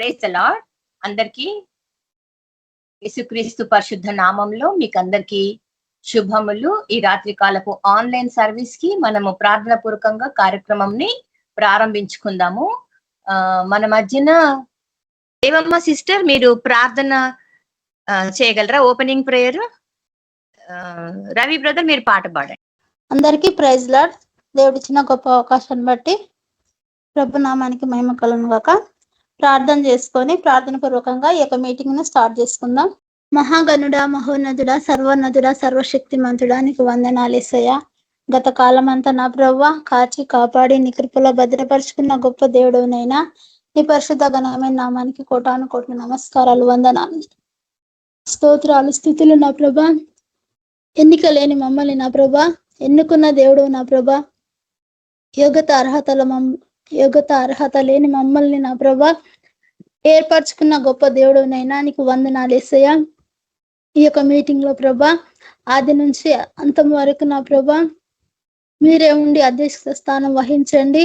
Praise the Lord. అందరికీ యేసుక్రీస్తు పరిశుద్ధ నామంలో మీకు అందరికీ శుభములు. ఈ రాత్రి కాలపు ఆన్లైన్ సర్వీస్ కి మనము ప్రార్థన పూర్వకంగా కార్యక్రమంని ప్రారంభించుకుందాము. మన మధ్యన దేవమ్మ సిస్టర్ మీరు ప్రార్థన చేయగలరా? Opening prayer. రవి బ్రదర్ మీరు పాట పాడండి. అందరికీ ప్రైజ్ లార్డ్. దేవుడిచ్చిన గొప్ప అవకాశాన్ని బట్టి ప్రభు నామానికి మహిమ కలుగును గాక. ప్రార్థన చేసుకొని ప్రార్థన పూర్వకంగా ఈ యొక్క మీటింగ్ ను స్టార్ట్ చేసుకుందాం. మహాగణుడా, మహోన్నతుడా, సర్వోన్నతుడా, సర్వశక్తిమంతుడా, నీకు వందనాలు యేసయ్యా. గత కాలం అంతా నా ప్రభువా కాచి కాపాడి నీ కృపలో భద్రపరుచుకున్న గొప్ప దేవుడునైనా నీ పరిశుద్ధ ఘనమైన నామానికి కోటాను కోట్ల నమస్కారాలు, వందనాలు, స్తోత్రాలు, స్తుతులు నా ప్రభా. ఎన్నిక లేని మమ్మల్ని నా ప్రభా ఎన్నుకున్న దేవుడు నా ప్రభా. యోగ్యత అర్హత లేని మమ్మల్ని నా ప్రభా ఏర్పరచుకున్న గొప్ప దేవుడునైనా నీకు వందనాలు యేసయ్యా. ఈ యొక్క మీటింగ్ లో ప్రభా ఆది నుంచి అంతం వరకు నా ప్రభా మీరే ఉండి అధ్యక్ష స్థానం వహించండి.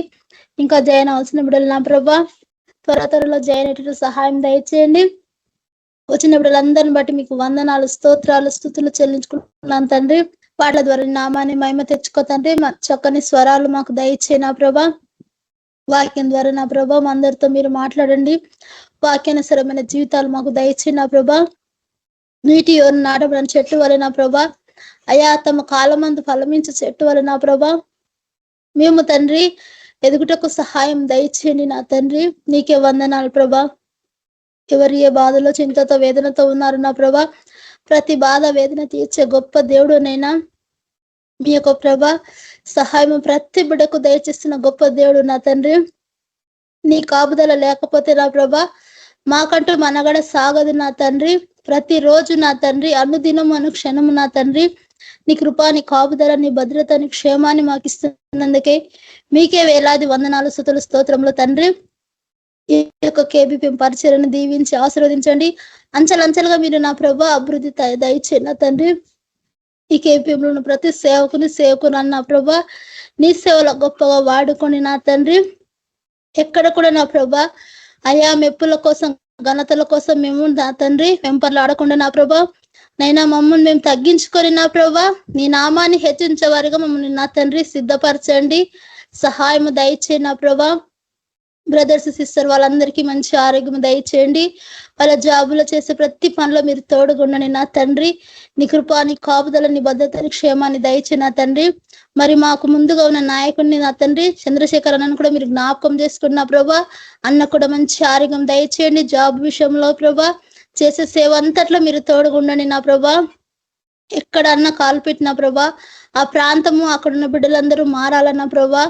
ఇంకా జాయిన్ అవసరం బిడ్డలు నా ప్రభా త్వరలో జాయిన్ అయ్యేటట్టు సహాయం దయచేయండి. వచ్చిన బిడ్డలందరిని బట్టి మీకు వందనాలు, స్తోత్రాలు, స్తుతులు చెల్లించుకుంటున్నాను తండ్రి. పాటల ద్వారా నామాన్ని మహిమ తెచ్చుకో తండ్రి. చక్కని స్వరాలు మాకు దయచే నా ప్రభా. వాక్యం ద్వారా నా ప్రభా అందరితో మీరు మాట్లాడండి. వాక్యానుసరమైన జీవితాలు మాకు దయచే నా ప్రభా. నీటి ఎవరు నాటబడిన చెట్టు వల్ల నా ప్రభా అయా తమ కాలమందు ఫలమించే చెట్టు వల్ల నా ప్రభా మేము తండ్రి ఎదుగుటకు సహాయం దయచేయండి నా తండ్రి. నీకే వందనాలు ప్రభా. ఎవరు ఏ బాధలో చింతతో వేదనతో ఉన్నారు నా ప్రభా ప్రతి బాధ వేదన తీర్చే గొప్ప దేవుడునైనా మీ యొక్క ప్రభా సహాయం ప్రతి బిడ్డకు దయచేస్తున్న గొప్ప దేవుడు నా తండ్రి. నీ కాపుదల లేకపోతే నా ప్రభా మాకంటూ మనగడ సాగదు నా తండ్రి. ప్రతిరోజు నా తండ్రి అనుదినం అనుక్షణము నా తండ్రి నీ కృపా, నీ కాపుదల, నీ భద్రత, నీ క్షేమాన్ని మాకు ఇస్తున్నందుకే మీకే వేలాది వందనాలు, స్తుతులు, స్తోత్రములు తండ్రి. ఈ యొక్క కేబీపీ పరిచయను దీవించి ఆశీర్వదించండి. అంచెలంచెలుగా మీరు నా ప్రభా అభివృద్ధి దయచేయండి నా తండ్రి. ఈ కేబీపీలో ప్రతి సేవకుని అన్న ప్రభా నీ సేవలో గొప్పగా వాడుకొని నా తండ్రి. ఎక్కడ కూడా నా ప్రభా అయా మెప్పుల కోసం ఘనతల కోసం మేము నా తండ్రి వెంపర్లు ఆడకుండా నా ప్రభా నైనా మమ్మల్ని మేము తగ్గించుకొని నా ప్రభా నీ నామాన్ని హెచ్చించే వారిగా మమ్మల్ని నా తండ్రి సిద్ధపరచండి. సహాయము దయచేయండి నా ప్రభా. బ్రదర్స్ సిస్టర్ వాళ్ళందరికీ మంచి ఆరోగ్యం దయచేయండి. వాళ్ళ జాబులో చేసే ప్రతి పనిలో మీరు తోడుగుండండి నా తండ్రి. నీ కృపా, నీ కాపుదల, నీ భద్రతని క్షేమాన్ని దయచే నా తండ్రి. మరి మాకు ముందుగా ఉన్న నాయకుడిని నా తండ్రి చంద్రశేఖర్ అన్నను కూడా మీరు జ్ఞాపకం చేసుకున్న ప్రభా. అన్న కూడా మంచి ఆరోగ్యం దయచేయండి. జాబ్ విషయంలో ప్రభా చేసే సేవ అంతట్లో మీరు తోడుగుండండి నా ప్రభా. ఎక్కడ అన్న కాలు పెట్టిన ప్రభా ఆ ప్రాంతము అక్కడున్న బిడ్డలందరూ మారాలన్న ప్రభా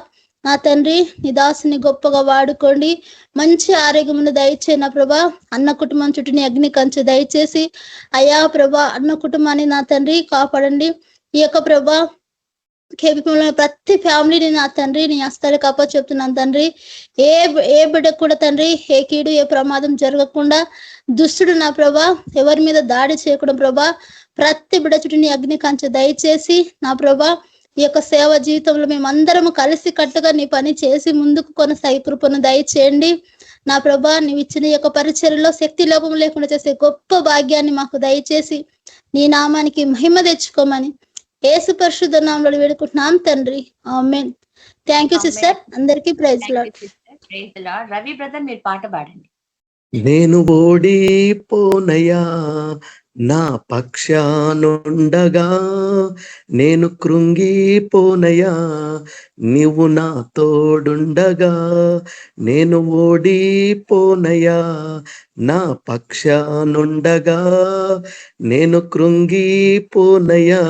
నా తండ్రి. నీ దాసుని గొప్పగా వాడుకోండి. మంచి ఆరోగ్యమును దయచేన ప్రభా. అన్న కుటుంబం చుట్టూని అగ్ని కంచె దయచేసి అయా ప్రభా అన్న కుటుంబాన్ని నా తండ్రి కాపాడండి. ఈ యొక్క ప్రభా కేబీపీలో ప్రతి ఫ్యామిలీని నా తండ్రి నీ హస్తాలకు అప్పచెప్తున్నాను తండ్రి. ఏ బిడ్డకు కూడా తండ్రి ఏ కీడు ఏ ప్రమాదం జరగకుండా దుష్టుడు నా ప్రభా ఎవరి మీద దాడి చేయకుండా ప్రభా ప్రతి బిడ్డ చుట్టూ నీ అగ్ని కంచె దయచేసి నా ప్రభా ఈ యొక్క సేవ జీవితంలో మేమందరము కలిసి కట్టుగా నీ పని చేసి ముందుకు కొనసాగి కృపను దయచేయండి నా ప్రభా. నీవు ఇచ్చిన ఈ యొక్క పరిచర్యలో శక్తి లోపం లేకుండా చేసే గొప్ప భాగ్యాన్ని మాకు దయచేసి నీ నామానికి మహిమ తెచ్చుకోమని యేసు పరిశుద్ధ నామములో వేడుకుంటున్నాం తండ్రి. ఆమేన్. Thank you sister. అందరికీ ప్రైజ్ లార్డ్. రవి బ్రదర్ మీరు పాట పాడండి. నేను ఓడిపోనయా నా పక్షానుండగా నేను కృంగిపోనయా నీవు నా తోడుండగా. నేను ఓడిపోనయా నా పక్షానుండగా నేను కృంగిపోనయా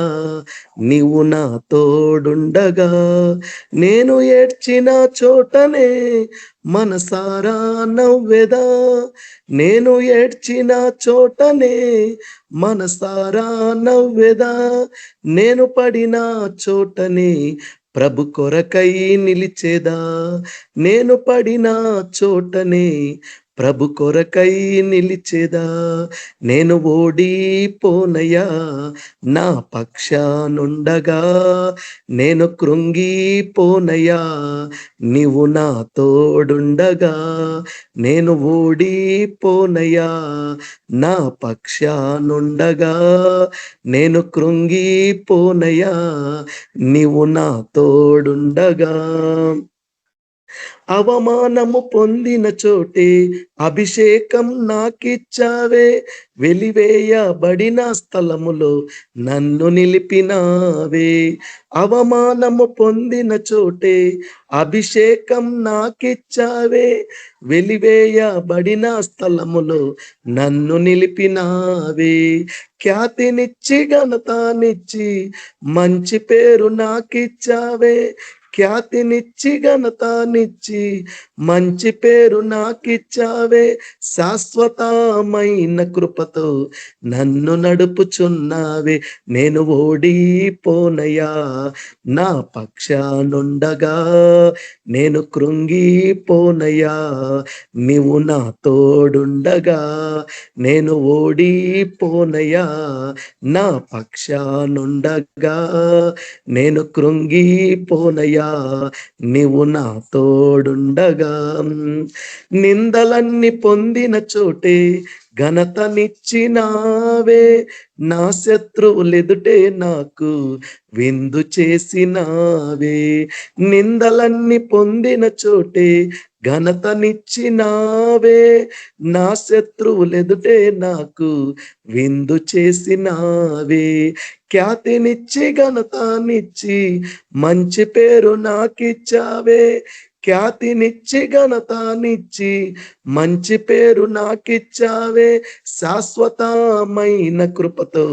నీవు నా తోడుండగా. నేను ఏడ్చిన చోటనే మనసారా నవ్వెదా నేను ఏడ్చిన చోటనే మనసారా నవ్వెదా. నేను పడిన చోటనే ప్రభు కొరకై నిలిచేదా. నేను పడిన చోటనే ప్రభు కొరకై నిలిచెదా. నేను ఓడిపోనయ్యా నా పక్షానుండగా, నేను కృంగిపోనయ్యా నీవు నా తోడుండగా. నేను ఓడిపోనయ్యా నా పక్షానుండగా, నేను కృంగిపోనయ్యా నీవు నా తోడుండగా. అవమానము పొందిన చోటే అభిషేకం నాకిచ్చావే, వెలివేయబడిన స్థలములో నన్ను నిలిపినావే. అవమానము పొందిన చోటే అభిషేకం నాకిచ్చావే, వెలివేయబడిన స్థలములో నన్ను నిలిపినావే. ఖ్యాతినిచ్చి ఘనతనిచ్చి మంచి పేరు నాకిచ్చావే, ఖ్యాతినిచ్చి ఘనతనిచ్చి మంచి పేరు నాకిచ్చావే. శాశ్వతమైన కృపతో నన్ను నడుపుచున్నావే. నేను ఓడిపోనయ్యా నా పక్షానుండగా, నేను కృంగిపోనయ్యా నీవు నా తోడుండగా. నేను ఓడిపోనయ్యా నా పక్షానుండగా, నేను కృంగిపోనయ్యా నీవు నా తోడుండగా. నిందలన్నీ పొందిన చోటే ఘనతనిచ్చినావే, నా శత్రువులెదుటే నాకు విందు చేసినావే. నిందలన్నీ పొందిన చోటే ఘనతనిచ్చినావే, నా శత్రువులెదుటే నాకు విందు చేసినావే. ఖ్యాతినిచ్చి ఘనతనిచ్చి మంచి పేరు నాకిచ్చావే, ఖ్యాతినిచ్చి ఘనతనిచ్చి మంచి పేరు నాకిచ్చావే. శాశ్వతమైన కృపతో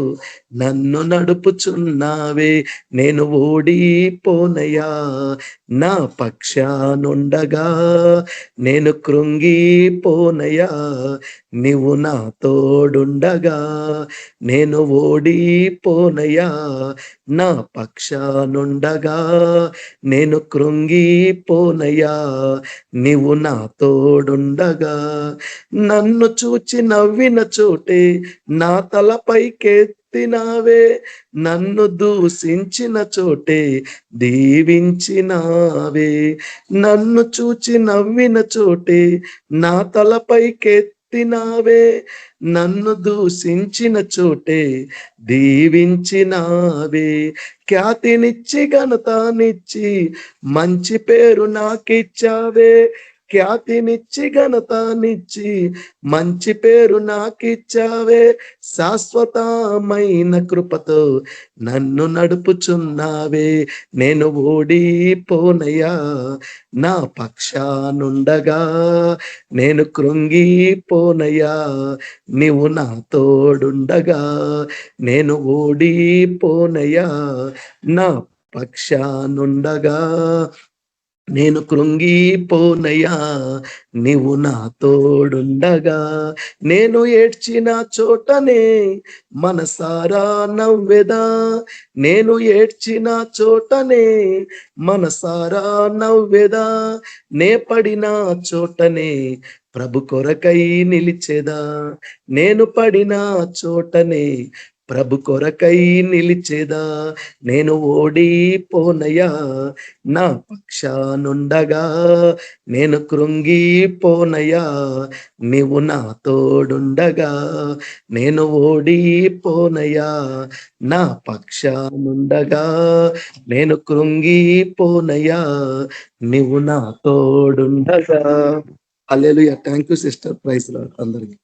నన్ను నడుపుచున్నావే. నేను ఓడిపోనయ్యా నా పక్షానుండగా, నేను కృంగిపోనయ్యా నీవు నా తోడుండగా. నేను ఓడిపోనయ్యా నా పక్షానుండగా, నేను కృంగిపోనయ్యా నీవు నా తోడుండగా. నన్ను చూచి నవ్విన చోటే నా తలపైకెత్తినావే, నన్ను దూషించిన చోటే దీవించినావే. నన్ను చూచి నవ్విన చోటే నా తలపైకెత్తినావే, నన్ను దూషించిన చోటే దీవించినావే. ఖ్యాతినిచ్చి ఘనతనిచ్చి మంచి పేరు నాకిచ్చావే, ఖ్యాతినిచ్చి ఘనతనిచ్చి మంచి పేరు నాకిచ్చావే. శాశ్వతమైన కృపతో నన్ను నడుపుచున్నావే. నేను ఓడిపోనయ్యా నా పక్షానుండగా, నేను కృంగిపోనయ్యా నీవు నా తోడుండగా. నేను ఓడిపోనయ్యా నా పక్షానుండగా, నేను కృంగిపోనయ్యా నీవు నా తోడుండగా. నేను ఏడ్చిన చోటనే మనసారా నవ్వెదా, నేను ఏడ్చిన చోటనే మనసారా నవ్వెదా. నే పడిన చోటనే ప్రభు కొరకై నిలిచెదా, నేను పడిన చోటనే ప్రభు కొరకై నిలిచెదా. నేను ఓడిపోనయ్యా నా పక్షానుండగా, నేను కృంగిపోనయ్యా నీవు నా తోడుండగా. నేను ఓడిపోనయ్యా నా పక్షానుండగా, నేను కృంగిపోనయ్యా నీవు నా తోడుండగా. Hallelujah. Thank you sister. Praise Lord అందరికి.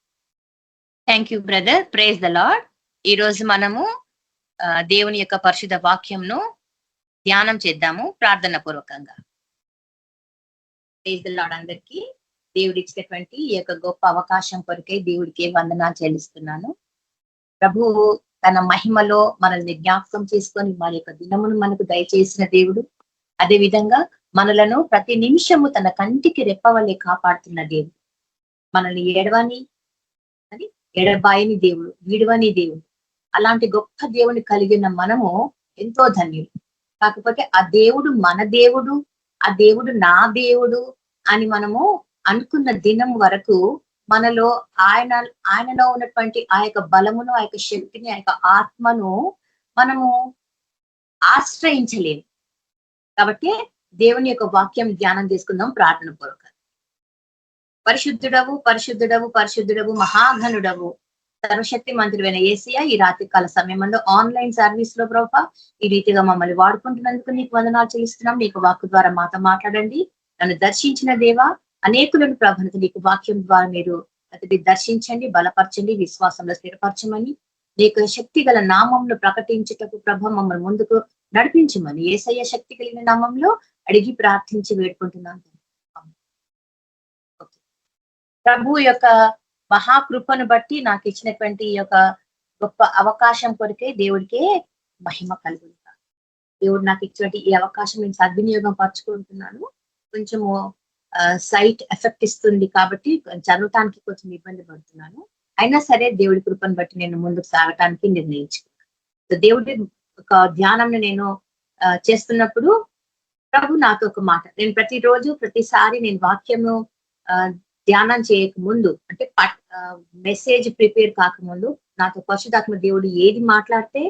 Thank you brother. Praise the Lord. ఈ రోజు మనము దేవుని యొక్క పరిశుద్ధ వాక్యంను ధ్యానం చేద్దాము ప్రార్థన పూర్వకంగా. ప్రైజ్ ద లార్డ్ అందరికి. దేవుడు ఇచ్చినటువంటి ఈ యొక్క గొప్ప అవకాశం కొరకై దేవుడికి వందనాలు చెల్లిస్తున్నాను. ప్రభువు తన మహిమలో మనల్ని జ్ఞాపకం చేసుకొని మన యొక్క దినమును మనకు దయచేసిన దేవుడు. అదే విధంగా మనలను ప్రతి నిమిషము తన కంటికి రెప్పవలే కాపాడుతున్న దేవుడు. మనల్ని ఎడబాయని దేవుడు, విడువని దేవుడు. అలాంటి గొప్ప దేవుని కలిగిన మనము ఎంతో ధన్యులు. కాకపోతే ఆ దేవుడు మన దేవుడు, ఆ దేవుడు నా దేవుడు అని మనము అనుకున్న దినం వరకు మనలో ఆయనలో ఉన్నటువంటి ఆ యొక్క బలమును, ఆ యొక్క శక్తిని, ఆ యొక్క ఆత్మను మనము ఆశ్రయించలేము. కాబట్టి దేవుని యొక్క వాక్యం ధ్యానం చేసుకుందాం ప్రార్థన పూర్వక. పరిశుద్ధుడవు, పరిశుద్ధుడవు, పరిశుద్ధుడవు, మహాఘనుడవు, సర్వశక్తి మంత్రుడైన యేసయ్య, ఈ రాత్రి కాల సమయంలో ఆన్లైన్ సర్వీస్ లో ప్రభా ఈ రీతిగా మమ్మల్ని వాడుకుంటున్నందుకు నీకు వందనాలు చెల్లిస్తున్నాం. నీకు వాక్కు ద్వారా మాతో మాట్లాడండి. నన్ను దర్శించిన దేవా, అనేకులను ప్రభావిత నీకు వాక్యం ద్వారా మీరు అతడి దర్శించండి, బలపరచండి, విశ్వాసంలో స్థిరపరచమని, నీకు శక్తి గల నామంలో ప్రకటించుటకు ప్రభ మమ్మల్ని ముందుకు నడిపించమని యేసయ్య శక్తి కలిగిన నామంలో అడిగి ప్రార్థించి వేడుకుంటున్నాను. ప్రభు యొక్క మహాకృపను బట్టి నాకు ఇచ్చినటువంటి ఈ యొక్క గొప్ప అవకాశం కొరకే దేవుడికే మహిమ కలుగుతుంది. దేవుడు నాకు ఇచ్చినటువంటి ఈ అవకాశం నేను సద్వినియోగం పరచుకుంటున్నాను. కొంచెము సైట్ ఎఫెక్ట్ ఇస్తుంది కాబట్టి చదవటానికి కొంచెం ఇబ్బంది పడుతున్నాను. అయినా సరే దేవుడి కృపను బట్టి నేను ముందుకు సాగటానికి నిర్ణయించుకున్నాను. దేవుడి ఒక ధ్యానం నేను చేస్తున్నప్పుడు ప్రభు నాతో ఒక మాట, నేను ప్రతిరోజు ప్రతిసారి నేను వాక్యము ధ్యానం చేయక ముందు అంటే మెసేజ్ ప్రిపేర్ కాకముందు నాతో పరిశుద్ధాత్మ దేవుడు ఏది మాట్లాడితే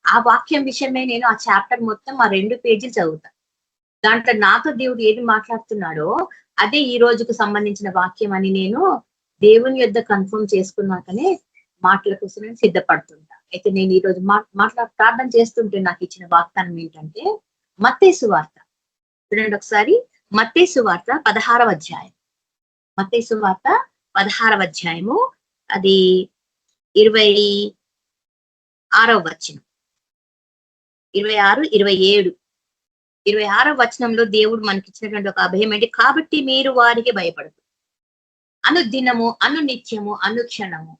ఆ వాక్యం విషయమే నేను ఆ చాప్టర్ మొత్తం ఆ 2 పేజీలు చదువుతాను. దాంట్లో నాతో దేవుడు ఏది మాట్లాడుతున్నాడో అదే ఈ రోజుకు సంబంధించిన వాక్యం అని నేను దేవుని యొద్ద కన్ఫర్మ్ చేసుకున్నాకనే మాటల కోసం నేను సిద్ధపడుతుంటా. అయితే నేను ఈ రోజు ప్రార్థన చేస్తుంటే నాకు ఇచ్చిన వాగ్దానం ఏంటంటే మత్తయి సువార్త చూడండి ఒకసారి. మత్తయి సువార్త 16వ అధ్యాయం. మత్తయి సువార్త 16వ అధ్యాయము, అది 26వ వచనం, 26, 27. 26వ వచనంలో దేవుడు మనకి ఇచ్చినటువంటి ఒక అభయం ఏంటి? కాబట్టి మీరు వారికి భయపడదు. అనుదినము, అనునిత్యము, అనుక్షణము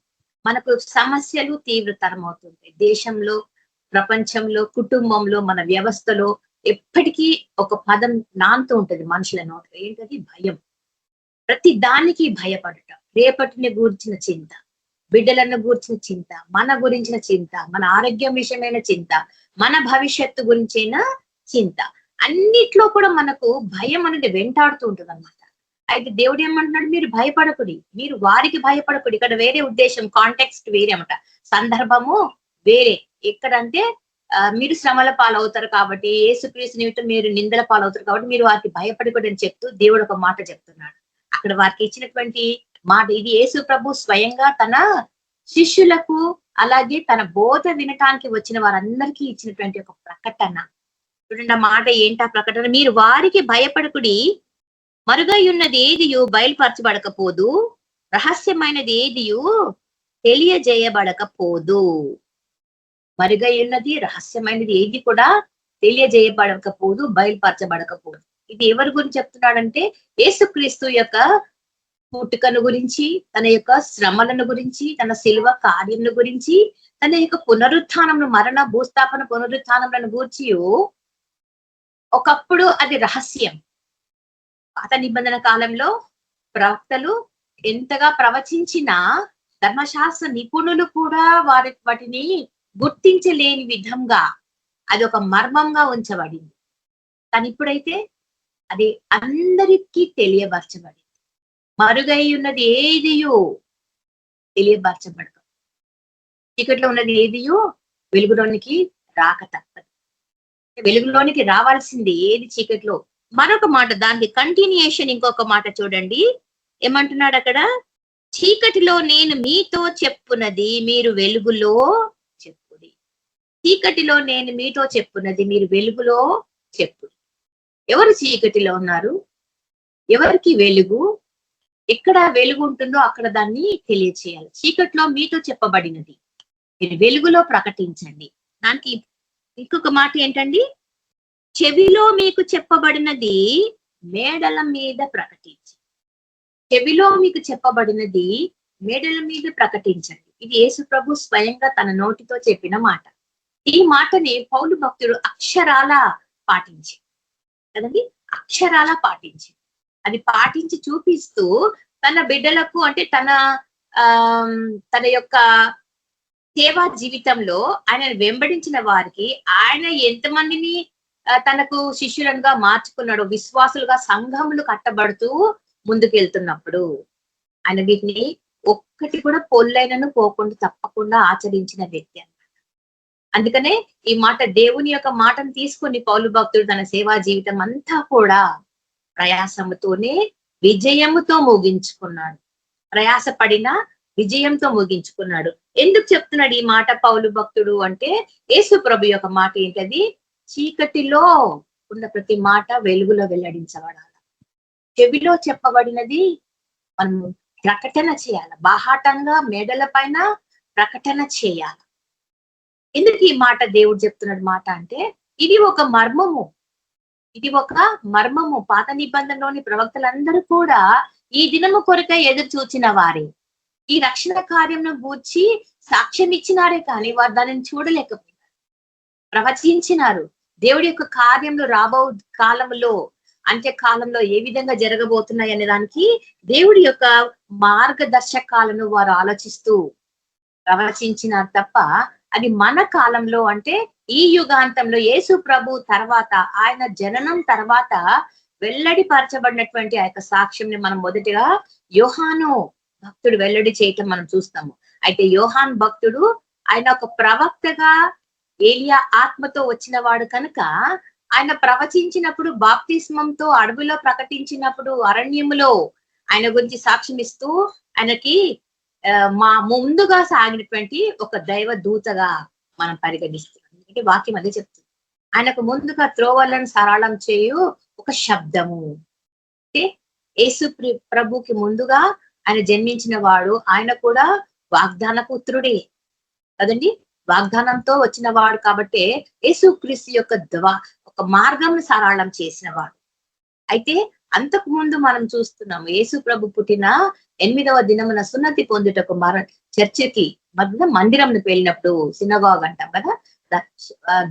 మనకు సమస్యలు తీవ్రతరం అవుతుంటాయి. దేశంలో, ప్రపంచంలో, కుటుంబంలో, మన వ్యవస్థలో ఎప్పటికీ ఒక పదం నాంతూ ఉంటది మనుషుల నోట్లో. ఏంటది? భయం. ప్రతి దానికి భయపడట, రేపటిని గూర్చిన చింత, బిడ్డలను గూర్చిన చింత, మన గురించిన చింత, మన ఆరోగ్యం విషయమైన చింత, మన భవిష్యత్తు గురించిన చింత, అన్నిట్లో కూడా మనకు భయం అనేది వెంటాడుతూ ఉంటుంది అన్నమాట. అయితే దేవుడు ఏమంటున్నాడు? మీరు భయపడకుడి, మీరు వారికి భయపడకుడి. ఇక్కడ వేరే ఉద్దేశం, కాంటెక్స్ట్ వేరే అన్నమాట, సందర్భము వేరే. ఎక్కడంటే మీరు శ్రమల పాలవుతారు కాబట్టి, యేసుక్రీస్తు నిమిత్తం మీరు నిందల పాలవుతారు కాబట్టి మీరు వారికి భయపడకూడదు అని చెప్తూ దేవుడు ఒక మాట చెప్తున్నాడు. అక్కడ వారికి ఇచ్చినటువంటి మాట ఇది. యేసు ప్రభు స్వయంగా తన శిష్యులకు అలాగే తన బోధ వినటానికి వచ్చిన వారందరికీ ఇచ్చినటువంటి ఒక ప్రకటన. చూడండి ఆ మాట ఏంటా ప్రకటన? మీరు వారికి భయపడకుడి, మరుగై ఉన్నది ఏదియు బయలుపరచబడకపోదు, రహస్యమైనది ఏదియు తెలియజేయబడకపోదు. మరుగై ఉన్నది, రహస్యమైనది ఏది కూడా తెలియజేయబడకపోదు, బయలుపరచబడకపోదు. ఇది ఎవరి గురించి చెప్తున్నాడంటే యేసుక్రీస్తు యొక్క పుట్టుకను గురించి, తన యొక్క శ్రమలను గురించి, తన శిలువ కార్యమును గురించి, తన యొక్క పునరుత్థానమును, మరణ భూస్థాపన పునరుత్థానములను గూర్చి ఒకప్పుడు అది రహస్యం. పాత నిబంధన కాలంలో ప్రవక్తలు ఎంతగా ప్రవచించినా ధర్మశాస్త్ర నిపుణులు కూడా వాటిని గుర్తించలేని విధంగా అది ఒక మర్మంగా ఉంచబడింది. కానీ ఇప్పుడైతే అది అందరికీ తెలియపరచబడింది. మరుగై ఉన్నది ఏదియో తెలియపరచబడదు. చీకట్లో ఉన్నది ఏదియో వెలుగులోనికి రాక తప్పదు. వెలుగులోనికి రావాల్సింది ఏది చీకట్లో. మరొక మాట, దానికి కంటిన్యూయేషన్ ఇంకొక మాట చూడండి. ఏమంటున్నాడు అక్కడ? చీకటిలో నేను మీతో చెప్పున్నది మీరు వెలుగులో చెప్పుడి. చీకటిలో నేను మీతో చెప్పున్నది మీరు వెలుగులో చెప్పుడి. ఎవరు చీకటిలో ఉన్నారు? ఎవరికి వెలుగు? ఎక్కడ వెలుగు ఉంటుందో అక్కడ దాన్ని తెలియచేయాలి. చీకటిలో మీతో చెప్పబడినది మీరు వెలుగులో ప్రకటించండి. దానికి ఇంకొక మాట ఏంటండి? చెవిలో మీకు చెప్పబడినది మేడల మీద ప్రకటించి. చెవిలో మీకు చెప్పబడినది మేడల మీద ప్రకటించండి. ఇది యేసు ప్రభు స్వయంగా తన నోటితో చెప్పిన మాట. ఈ మాటని పౌలు భక్తుడు అక్షరాల పాటించి కదండి, అక్షరాల పాటించి అది పాటించి చూపిస్తూ తన బిడ్డలకు అంటే తన యొక్క సేవా జీవితంలో ఆయన వెంబడించిన వారికి ఆయన ఎంతమందిని తనకు శిష్యులుగా మార్చుకున్నాడు, విశ్వాసులుగా సంఘములు కట్టబడుతూ ముందుకెళ్తున్నప్పుడు ఆయన వీటిని ఒక్కటి కూడా పొల్లైనను పోకుండా తప్పకుండా ఆచరించిన వ్యక్తి అన్నమాట. అందుకనే ఈ మాట దేవుని యొక్క మాటను తీసుకొని పౌలు భక్తుడు తన సేవా జీవితం అంతా కూడా ప్రయాసముతోనే విజయముతో ముగించుకున్నాడు. ప్రయాసపడిన విజయంతో ముగించుకున్నాడు. ఎందుకు చెప్తున్నాడు ఈ మాట పౌలు భక్తుడు అంటే, యేసు ప్రభు యొక్క మాట ఏంటది? చీకటిలో ఉన్న ప్రతి మాట వెలుగులో వెల్లడించబడాలి. చెవిలో చెప్పబడినది మనం ప్రకటన చేయాలి, బాహాటంగా మేడల పైన ప్రకటన చేయాలి. ఎందుకు ఈ మాట దేవుడు చెప్తున్నాడు మాట అంటే, ఇది ఒక మర్మము. ఇది ఒక మర్మము. పాత నిబంధనలోని ప్రవక్తలందరూ కూడా ఈ దినము కొరకై ఎదురు చూచిన వారే, ఈ రక్షణ కార్యంను గూర్చి సాక్ష్యం ఇచ్చినారే కానీ వారు దానిని చూడలేకపోయినారు. ప్రవచించినారు దేవుడి యొక్క కార్యంలో రాబో కాలంలో, అంత్యకాలంలో ఏ విధంగా జరగబోతున్నాయి అనే దానికి దేవుడి యొక్క మార్గదర్శకాలను వారు ఆలోచిస్తూ ప్రవచించినారు తప్ప, అది మన కాలంలో అంటే ఈ యుగాంతంలో యేసు ప్రభు తర్వాత, ఆయన జననం తర్వాత వెల్లడిపరచబడినటువంటి ఆ యొక్క సాక్ష్యంని మనం మొదటిగా యోహాను భక్తుడు వెల్లడి చేయటం మనం చూస్తాము. అయితే యోహాన్ భక్తుడు ఆయన ఒక ప్రవక్తగా ఏలియా ఆత్మతో వచ్చిన వాడు కనుక ఆయన ప్రవచించినప్పుడు, బాప్తిస్మంతో అడవిలో ప్రకటించినప్పుడు, అరణ్యములో ఆయన గురించి సాక్ష్యం ఇస్తూ ఆయనకి మా ముందుగా సాగినటువంటి ఒక దైవ దూతగా మనం పరిగణిస్తున్నాం. ఎందుకంటే వాక్యం అదే చెప్తుంది. ఆయనకు ముందుగా త్రోవలను సరళం చేయు ఒక శబ్దము. అంటే యేసు ప్రభుకి ముందుగా ఆయన జన్మించిన వాడు, ఆయన కూడా వాగ్దాన పుత్రుడే కదండి. వాగ్దానంతో వచ్చిన వాడు కాబట్టి యేసు క్రీస్తు యొక్క ఒక మార్గం సరళం చేసిన వాడు. అయితే అంతకు ముందు మనం చూస్తున్నాము, యేసు ప్రభు పుట్టిన 8వ దినమున సున్నతి పొందుటకు చర్చికి మందిరంకి వెళ్ళినప్పుడు, సినగాగ్ అంటాం కదా,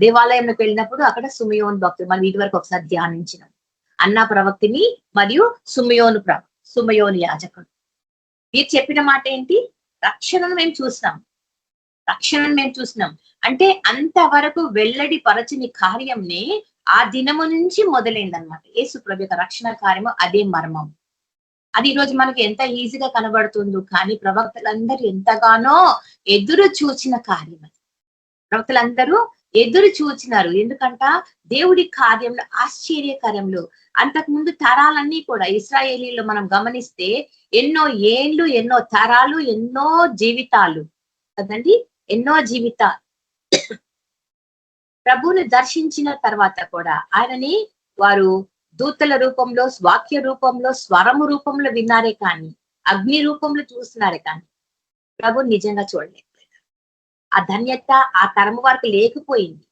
దేవాలయంలోకి వెళ్ళినప్పుడు అక్కడ సుమయోను భక్తుడు, మనం ఇది వరకు ఒకసారి ధ్యానించినాం, అన్నా ప్రవక్తిని మరియు సుమయోను యాజకుడు. మీరు చెప్పిన మాట ఏంటి? రక్షణను మేము చూసినాం అంటే అంతవరకు వెల్లడి పరచని కార్యంని ఆ దినము నుంచి మొదలైందనమాట. యేసు ప్రభు యొక్క రక్షణ కార్యము అదే మర్మం. అది ఈరోజు మనకి ఎంత ఈజీగా కనబడుతుందో, కానీ ప్రవక్తలందరూ ఎంతగానో ఎదురు చూచిన కార్యం అది. ప్రవక్తలందరూ ఎదురు చూచినారు. ఎందుకంట దేవుడి కార్యంలో, ఆశ్చర్యకార్యంలో అంతకుముందు తరాలన్నీ కూడా ఇశ్రాయేలీలో మనం గమనిస్తే ఎన్నో ఏళ్ళు, ఎన్నో తరాలు, ఎన్నో జీవితాలు కదండి, ఎన్నో జీవితాలు ప్రభువుని దర్శించిన తర్వాత కూడా ఆయనని వారు దూతల రూపంలో, వాక్య రూపంలో, స్వరము రూపంలో విన్నారే కానీ, అగ్ని రూపంలో చూస్తున్నారే కానీ ప్రభు నిజంగా చూడలేకపోయారు. ఆ ధన్యత ఆ తరము వారికి లేకపోయింది.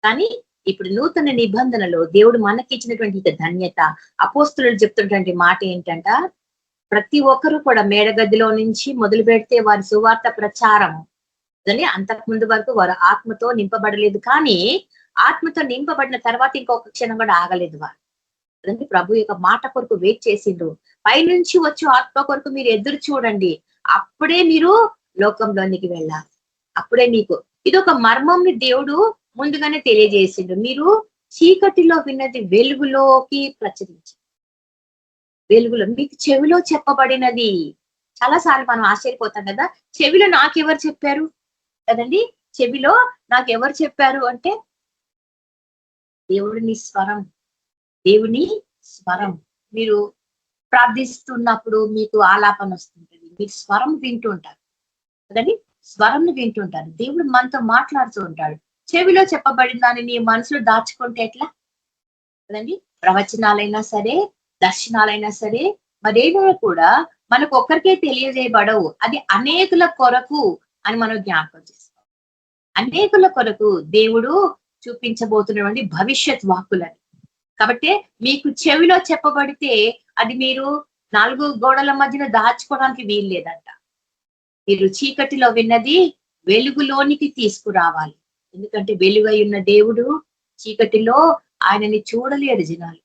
కానీ ఇప్పుడు నూతన నిబంధనలో దేవుడు మనకి ఇచ్చినటువంటి ధన్యత, అపోస్తులు చెప్తున్నటువంటి మాట ఏంటంట, ప్రతి ఒక్కరు కూడా మేడగదిలో నుంచి మొదలు పెడితే వారి సువార్త ప్రచారము అంతకు ముందు వరకు వారు ఆత్మతో నింపబడలేదు, కానీ ఆత్మతో నింపబడిన తర్వాత ఇంకొక క్షణం కూడా ఆగలేదు వారు. అదంటే ప్రభు యొక్క మాట కొరకు వెయిట్ చేసిండ్రు. పైనుంచి వచ్చి ఆత్మ కొరకు మీరు ఎదురు చూడండి, అప్పుడే మీరు లోకంలోనికి వెళ్ళాలి. అప్పుడే మీకు ఇది ఒక మర్మంని దేవుడు ముందుగానే తెలియజేసిండు. మీరు చీకటిలో విన్నది వెలుగులోకి ప్రచురించండి. వెలుగులో మీకు చెవిలో చెప్పబడినది. చాలా సార్లు మనం ఆశ్చర్యపోతాం కదా, చెవిలో నాకెవరు చెప్పారు కదండి, చెవిలో నాకెవరు చెప్పారు అంటే దేవుని స్వరం. మీరు ప్రార్థిస్తున్నప్పుడు మీకు ఆలాపన వస్తుంటది, మీరు స్వరం వింటుంటారు కదండి, స్వరంని వింటుంటారు. దేవుడు మనతో మాట్లాడుతూ ఉంటాడు. చెవిలో చెప్పబడిన దాన్ని నీ మనసులో దాచుకుంటే ఎట్లా కదండి. ప్రవచనాలైనా సరే, దర్శనాలైనా సరే, మరేదైనా కూడా మనకు ఒక్కరికే తెలియజేయబడవు. అది అనేకుల కొరకు అని మనం జ్ఞాపకం చేసుకోవాలి. అనేకుల కొరకు దేవుడు చూపించబోతున్నటువంటి భవిష్యత్ వాక్కులని. కాబట్టి మీకు చెవిలో చెప్పబడితే అది మీరు 4 గోడల మధ్యన దాచుకోవడానికి వీలు లేదంట. మీరు చీకటిలో విన్నది వెలుగులోనికి తీసుకురావాలి. ఎందుకంటే వెలుగై ఉన్న దేవుడు చీకటిలో ఆయనని చూడలేరు జనాలు.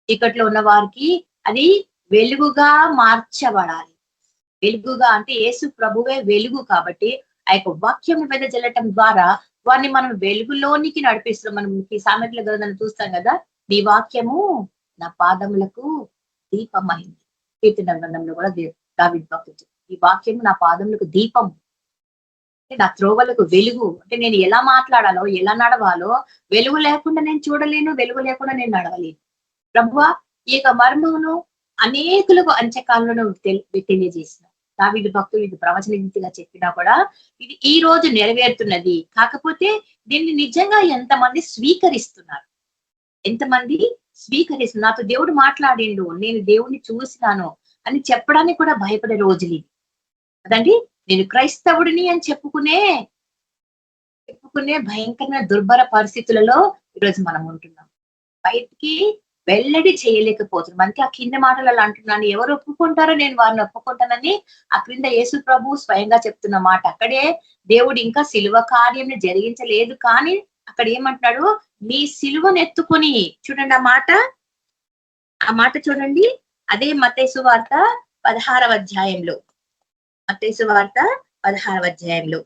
చీకటిలో ఉన్న వారికి అది వెలుగుగా మార్చబడాలి. వెలుగుగా అంటే యేసు ప్రభువే వెలుగు కాబట్టి ఆ యొక్క వాక్యం మీద జల్లటం ద్వారా వారిని మనం వెలుగులోనికి నడిపిస్తున్నాం. మనం ఈ సామెతల గ్రంథం చూస్తాం కదా, నీ వాక్యము నా పాదములకు దీపమైంది. కీర్తన గ్రంథంలో కూడా దావీదు భక్తుడు. ఈ వాక్యం నా పాదములకు దీపం, నా త్రోవలకు వెలుగు. అంటే నేను ఎలా మాట్లాడాలో, ఎలా నడవాలో, వెలుగు లేకుండా నేను చూడలేను, వెలుగు లేకుండా నేను నడవలేను. ప్రభువా, ఈ యొక్క మర్మమును అనేకులకు అంత్యకాలంలో తెలియజేసిన దావీదు భక్తుడు ఇది ప్రవచన రీతిగా చెప్పినా కూడా ఇది ఈ రోజు నెరవేరుతున్నది. కాకపోతే దీన్ని నిజంగా ఎంతమంది స్వీకరిస్తున్నారు, ఎంతమంది స్వీకరిస్తున్నారు. నాతో దేవుడు మాట్లాడిండు, నేను దేవుణ్ణి చూసినాను అని చెప్పడానికి కూడా భయపడే రోజులు ఇది కదండి. నేను క్రైస్తవుడిని అని చెప్పుకునే భయంకరమైన దుర్భర పరిస్థితులలో ఈరోజు మనం ఉంటున్నాం. బయటికి వెల్లడి చేయలేకపోతున్నాం. మనకి ఆ కింద మాటలలో అంటున్నాను, ఎవరు ఒప్పుకుంటారో నేను వారిని ఒప్పుకుంటానని ఆ క్రింద యేసు ప్రభు స్వయంగా చెప్తున్న మాట. అక్కడే దేవుడు ఇంకా సిలువ కార్యం జరిగించలేదు, కానీ అక్కడ ఏమంటున్నాడు, మీ సిలువను ఎత్తుకొని. చూడండి ఆ మాట చూడండి. అదే మత్తయి సువార్త 16వ అధ్యాయంలో, మత్తయి సువార్త 16వ అధ్యాయంలో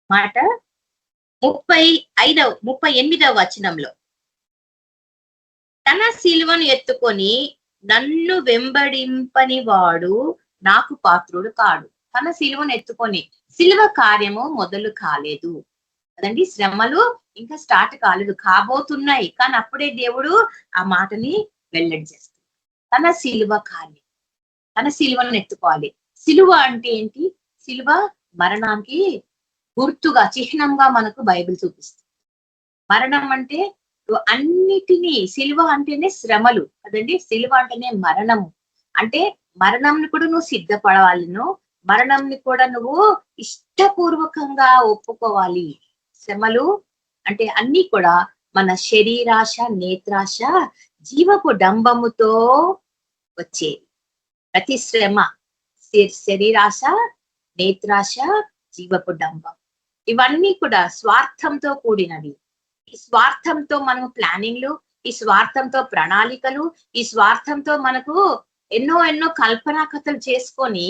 మాట 38వ వచనంలో, తన సిలువను ఎత్తుకొని నన్ను వెంబడింపని వాడు నాకు పాత్రుడు కాడు. తన సిలువను ఎత్తుకొని, సిలువ కార్యము మొదలు కాలేదు కదండి, శ్రమలు ఇంకా స్టార్ట్ కాలేదు, కాబోతున్నాయి. కానీ అప్పుడే దేవుడు ఆ మాటని వెల్లడి చేస్తాడు. తన సిలువ కార్యం, తన సిలువను ఎత్తుకోవాలి. సిలువ అంటే ఏంటి? సిలువ మరణానికి గుర్తుగా, చిహ్నంగా మనకు బైబిల్ చూపిస్తుంది. మరణం అంటే అన్నిటినీ, సిలువ అంటేనే శ్రమలు కదండి, సిలువ అంటేనే మరణము. అంటే మరణంని కూడా నువ్వు సిద్ధపడవాలను, మరణంని కూడా నువ్వు ఇష్టపూర్వకంగా ఒప్పుకోవాలి. శ్రమలు అంటే అన్ని కూడా మన శరీరాశ, నేత్రాశ, జీవపు డంబముతో వచ్చేది. ప్రతి శ్రమ శరీరాశ, నేత్రాశ, జీవపు డంబం, ఇవన్నీ కూడా స్వార్థంతో కూడినవి. ఈ స్వార్థంతో మనము ప్లానింగ్లు, ఈ స్వార్థంతో ప్రణాళికలు, ఈ స్వార్థంతో మనకు ఎన్నో కల్పనా కథలు చేసుకొని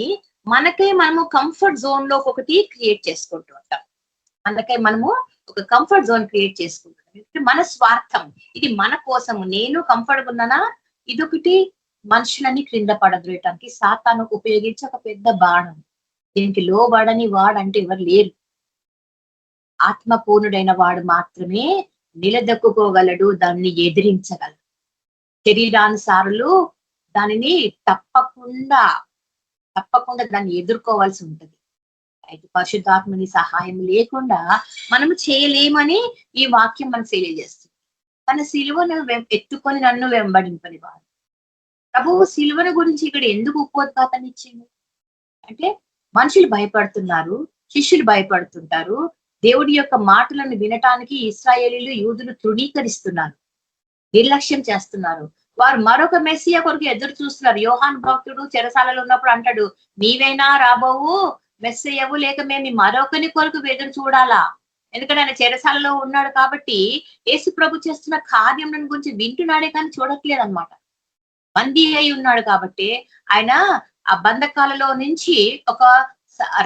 మనకే మనము కంఫర్ట్ జోన్ లో ఒకటి క్రియేట్ చేసుకుంటూ ఉంటాం. మనకే మనము ఒక కంఫర్ట్ జోన్ క్రియేట్ చేసుకుంటాం. మన స్వార్థం, ఇది మన కోసము. నేను కంఫర్ట్ ఉన్నానా, ఇదొకటి మనుషులని క్రింద పడద్రోయటానికి సాతాను ఉపయోగించే ఒక పెద్ద బాణం. దీనికి లోబడని వాడంటే ఎవరు లేరు. ఆత్మపూర్ణుడైన వాడు మాత్రమే నిలదొక్కుకోగలడు, దాన్ని ఎదిరించగలడు. శరీరానుసారులు దానిని తప్పకుండా దాన్ని ఎదుర్కోవాల్సి ఉంటది. అయితే పరిశుద్ధాత్మని సహాయం లేకుండా మనము చేయలేమని ఈ వాక్యం మనకు తెలియజేస్తుంది. తన సిలువను ఎత్తుకొని నన్ను వెంబడింపని వాడు. ప్రభువు సిలువను గురించి ఇక్కడ ఎందుకు ఉపోద్ఘాతాన్ని ఇచ్చింది అంటే, మనుషులు భయపడుతున్నారు, శిష్యులు భయపడుతుంటారు. దేవుడి యొక్క మాటలను వినటానికి ఇశ్రాయేలీలు, యూదులు తృణీకరిస్తున్నారు, నిర్లక్ష్యం చేస్తున్నారు. వారు మరొక మెస్సియా కొరకు ఎదురు చూస్తున్నారు. యోహాన్ భక్తుడు చెరసాలలో ఉన్నప్పుడు అంటాడు, నీవైనా రాబోవు మెస్సయ్యవు, లేక మేము మరొకని కొరకు ఎదురు చూడాలా? ఎందుకంటే ఆయన చెరసాలలో ఉన్నాడు కాబట్టి యేసు ప్రభు చేస్తున్న కార్యం గురించి వింటున్నాడే కానీ చూడట్లేదు అనమాట. బందీ అయి ఉన్నాడు కాబట్టి ఆయన ఆ బంధకాలలో నుంచి ఒక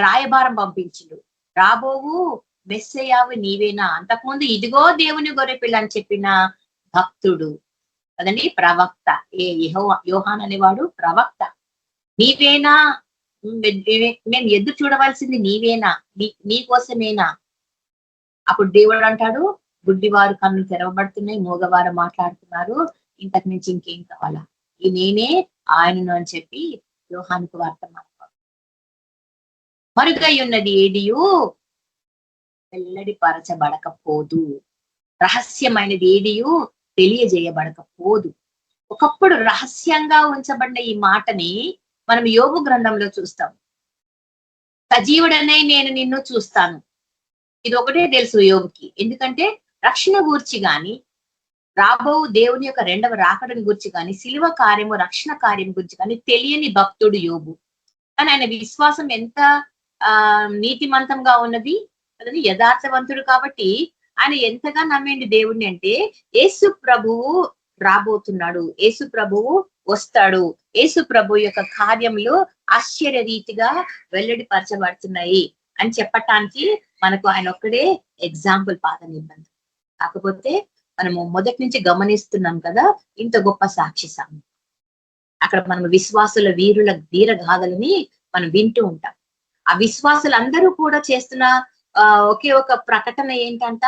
రాయబారం పంపించిండు. రాబోవు మెస్సయ్యావు నీవేనా? అంతకుముందు ఇదిగో దేవుని గొర్రెపిల్ల అని చెప్పిన భక్తుడు కదండి, ప్రవక్త. యోహాన్ అనేవాడు ప్రవక్త. నీవేనా, మేము ఎదురు చూడవలసింది నీవేనా, నీ కోసమేనా? అప్పుడు దేవుడు అంటాడు, గుడ్డివారు కన్నులు తెరవబడుతున్నాయి, మూగవారు మాట్లాడుతున్నారు, ఇంతకు నుంచి ఇంకేం కావాలా? ఈ నేనే ఆయనను అని చెప్పి యోహానుకు వార్త మాట్లాడు. మరుగై ఉన్నది ఏదియు వెల్లడిపరచబడకపోదు, రహస్యమైనది ఏదియు తెలియజేయబడకపోదు. ఒకప్పుడు రహస్యంగా ఉంచబడిన ఈ మాటని మనం యోబు గ్రంథంలో చూస్తాం. సజీవుడనే నేను నిన్ను చూస్తాను. ఇది ఒకటే తెలుసు యోబుకి. ఎందుకంటే రక్షణ గూర్చి గాని, రాబో దేవుని యొక్క రెండవ రాకడని గురించి కానీ, శిలువ కార్యము, రక్షణ కార్యం గురించి కానీ తెలియని భక్తుడు యోబు. కానీ ఆయన విశ్వాసం ఎంత నీతిమంతంగా ఉన్నది, అదని యథార్థవంతుడు కాబట్టి ఆయన ఎంతగా నమ్మిండి దేవుణ్ణి అంటే, యేసు ప్రభువు రాబోతున్నాడు, యేసు ప్రభువు వస్తాడు, యేసు ప్రభు యొక్క కార్యములు ఆశ్చర్య రీతిగా వెల్లడిపరచబడుతున్నాయి అని చెప్పటానికి మనకు ఆయన ఒక్కడే ఎగ్జాంపుల్, పాత నిబంధన. కాకపోతే మనము మొదటి నుంచి గమనిస్తున్నాం కదా, ఇంత గొప్ప సాక్షి సామ్యం. అక్కడ మనం విశ్వాసుల వీరుల వీరగాథలని మనం వింటూ ఉంటాం. ఆ విశ్వాసులందరూ కూడా చేస్తున్న ఒకే ఒక ప్రకటన ఏంటంట,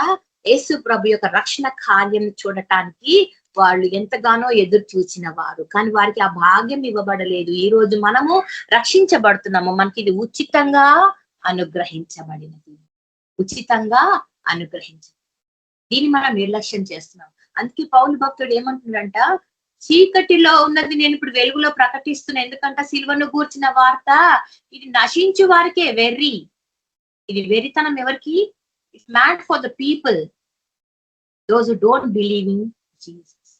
యేసు ప్రభు యొక్క రక్షణ కార్యం చూడటానికి వాళ్ళు ఎంతగానో ఎదురు చూసిన వారు, కానీ వారికి ఆ భాగ్యం ఇవ్వబడలేదు. ఈ రోజు మనము రక్షించబడుతున్నాము, మనకి ఇది ఉచితంగా అనుగ్రహించబడినది, ఉచితంగా అనుగ్రహించబడి దీన్ని మనం నిర్లక్ష్యం చేస్తున్నాం. అందుకే పౌలు భక్తుడు ఏమంటున్నాడంట, చీకటిలో ఉన్నది నేను ఇప్పుడు వెలుగులో ప్రకటిస్తున్నా, ఎందుకంటే సిలువను గూర్చిన వార్త ఇది నశించు వారికే వెర్రి. ఇది వెర్రితనం ఎవరికి? It's mad for the people those who don't believe in Jesus.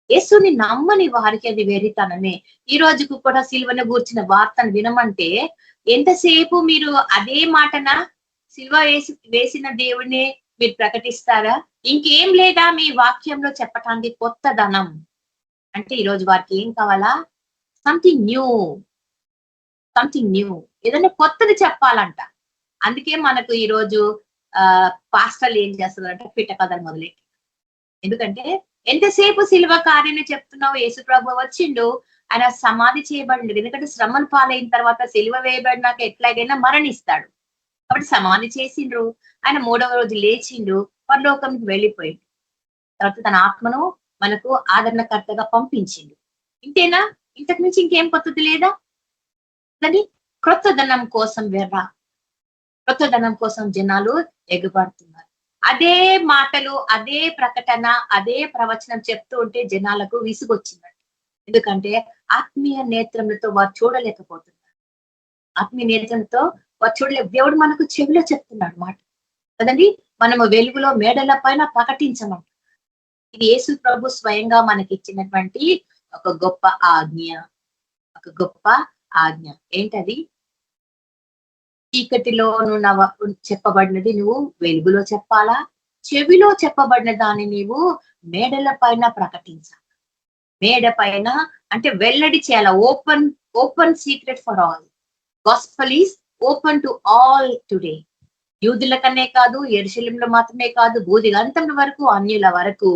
యేసుని నమ్మని వారికి అది వెర్రితనమే. ఈ రోజుకు కూడా సిలువను గూర్చిన వార్తను వినమంటే ఎంతసేపు మీరు అదే మాటన సిలువ వేసిన దేవుడిని మీరు ప్రకటిస్తారా? ఇంకేం లేదా మీ వాక్యంలో చెప్పటానికి కొత్తదనం? అంటే ఈరోజు వారికి ఏం కావాలా? సంథింగ్ న్యూ, సంథింగ్ న్యూ, ఏదైనా కొత్తది చెప్పాలంట. అందుకే మనకు ఈరోజు పాస్టర్లు ఏం చేస్తున్నారంటే పిట్ట కథలు మొదలెట్టి. ఎందుకంటే ఎంతసేపు సిలువ కార్యాన్ని చెప్తున్నావు, యేసు ప్రభు వచ్చిండు, ఆయన సమాధి చేయబడిండు, ఎందుకంటే శ్రమలు పాలైన తర్వాత సిలువ వేయబడినాక ఎట్లాగైనా మరణిస్తాడు కాబట్టి సమాధి చేసిండ్రు, ఆయన 3వ రోజు లేచిండు, పరలోకంకి వెళ్ళిపోయిండు, తర్వాత తన ఆత్మను మనకు ఆదరణకర్తగా పంపించిండు. ఇంతేనా? ఇంతకు మించి ఇంకేం కొత్తది లేదా? కానీ క్రొత్తదనం కోసం వెర్రా, క్రొత్తదనం కోసం జనాలు ఎగబడుతున్నారు. అదే మాటలు, అదే ప్రకటన, అదే ప్రవచనం చెప్తూ ఉంటే జనాలకు విసుగొచ్చిందంట. ఎందుకంటే ఆత్మీయ నేత్రములతో వారు చూడలేకపోతున్నారు. ఆత్మీయ నేత్రంతో వారు చూడలేదు. దేవుడు మనకు చెవిలో చెప్తున్నాడు మాట కదండి. మనము వెలుగులో మేడల పైన ప్రకటించమంట. ఇది యేసు ప్రభు స్వయంగా మనకి ఇచ్చినటువంటి ఒక గొప్ప ఆజ్ఞ, ఒక గొప్ప ఆజ్ఞ. ఏంటది? చీకటిలో చెప్పబడినది నువ్వు వెలుగులో చెప్పాలా, చెవిలో చెప్పబడిన దాన్ని నీవు మేడల పైన ప్రకటించాలి. మేడ పైన అంటే వెల్లడి చేయాల. Open secret for all. Gospel is open to all today. యూదుల కనే కాదు, యెరూషలేములో మాత్రమే కాదు, భూదిగంతం వరకు, అన్యుల వరకు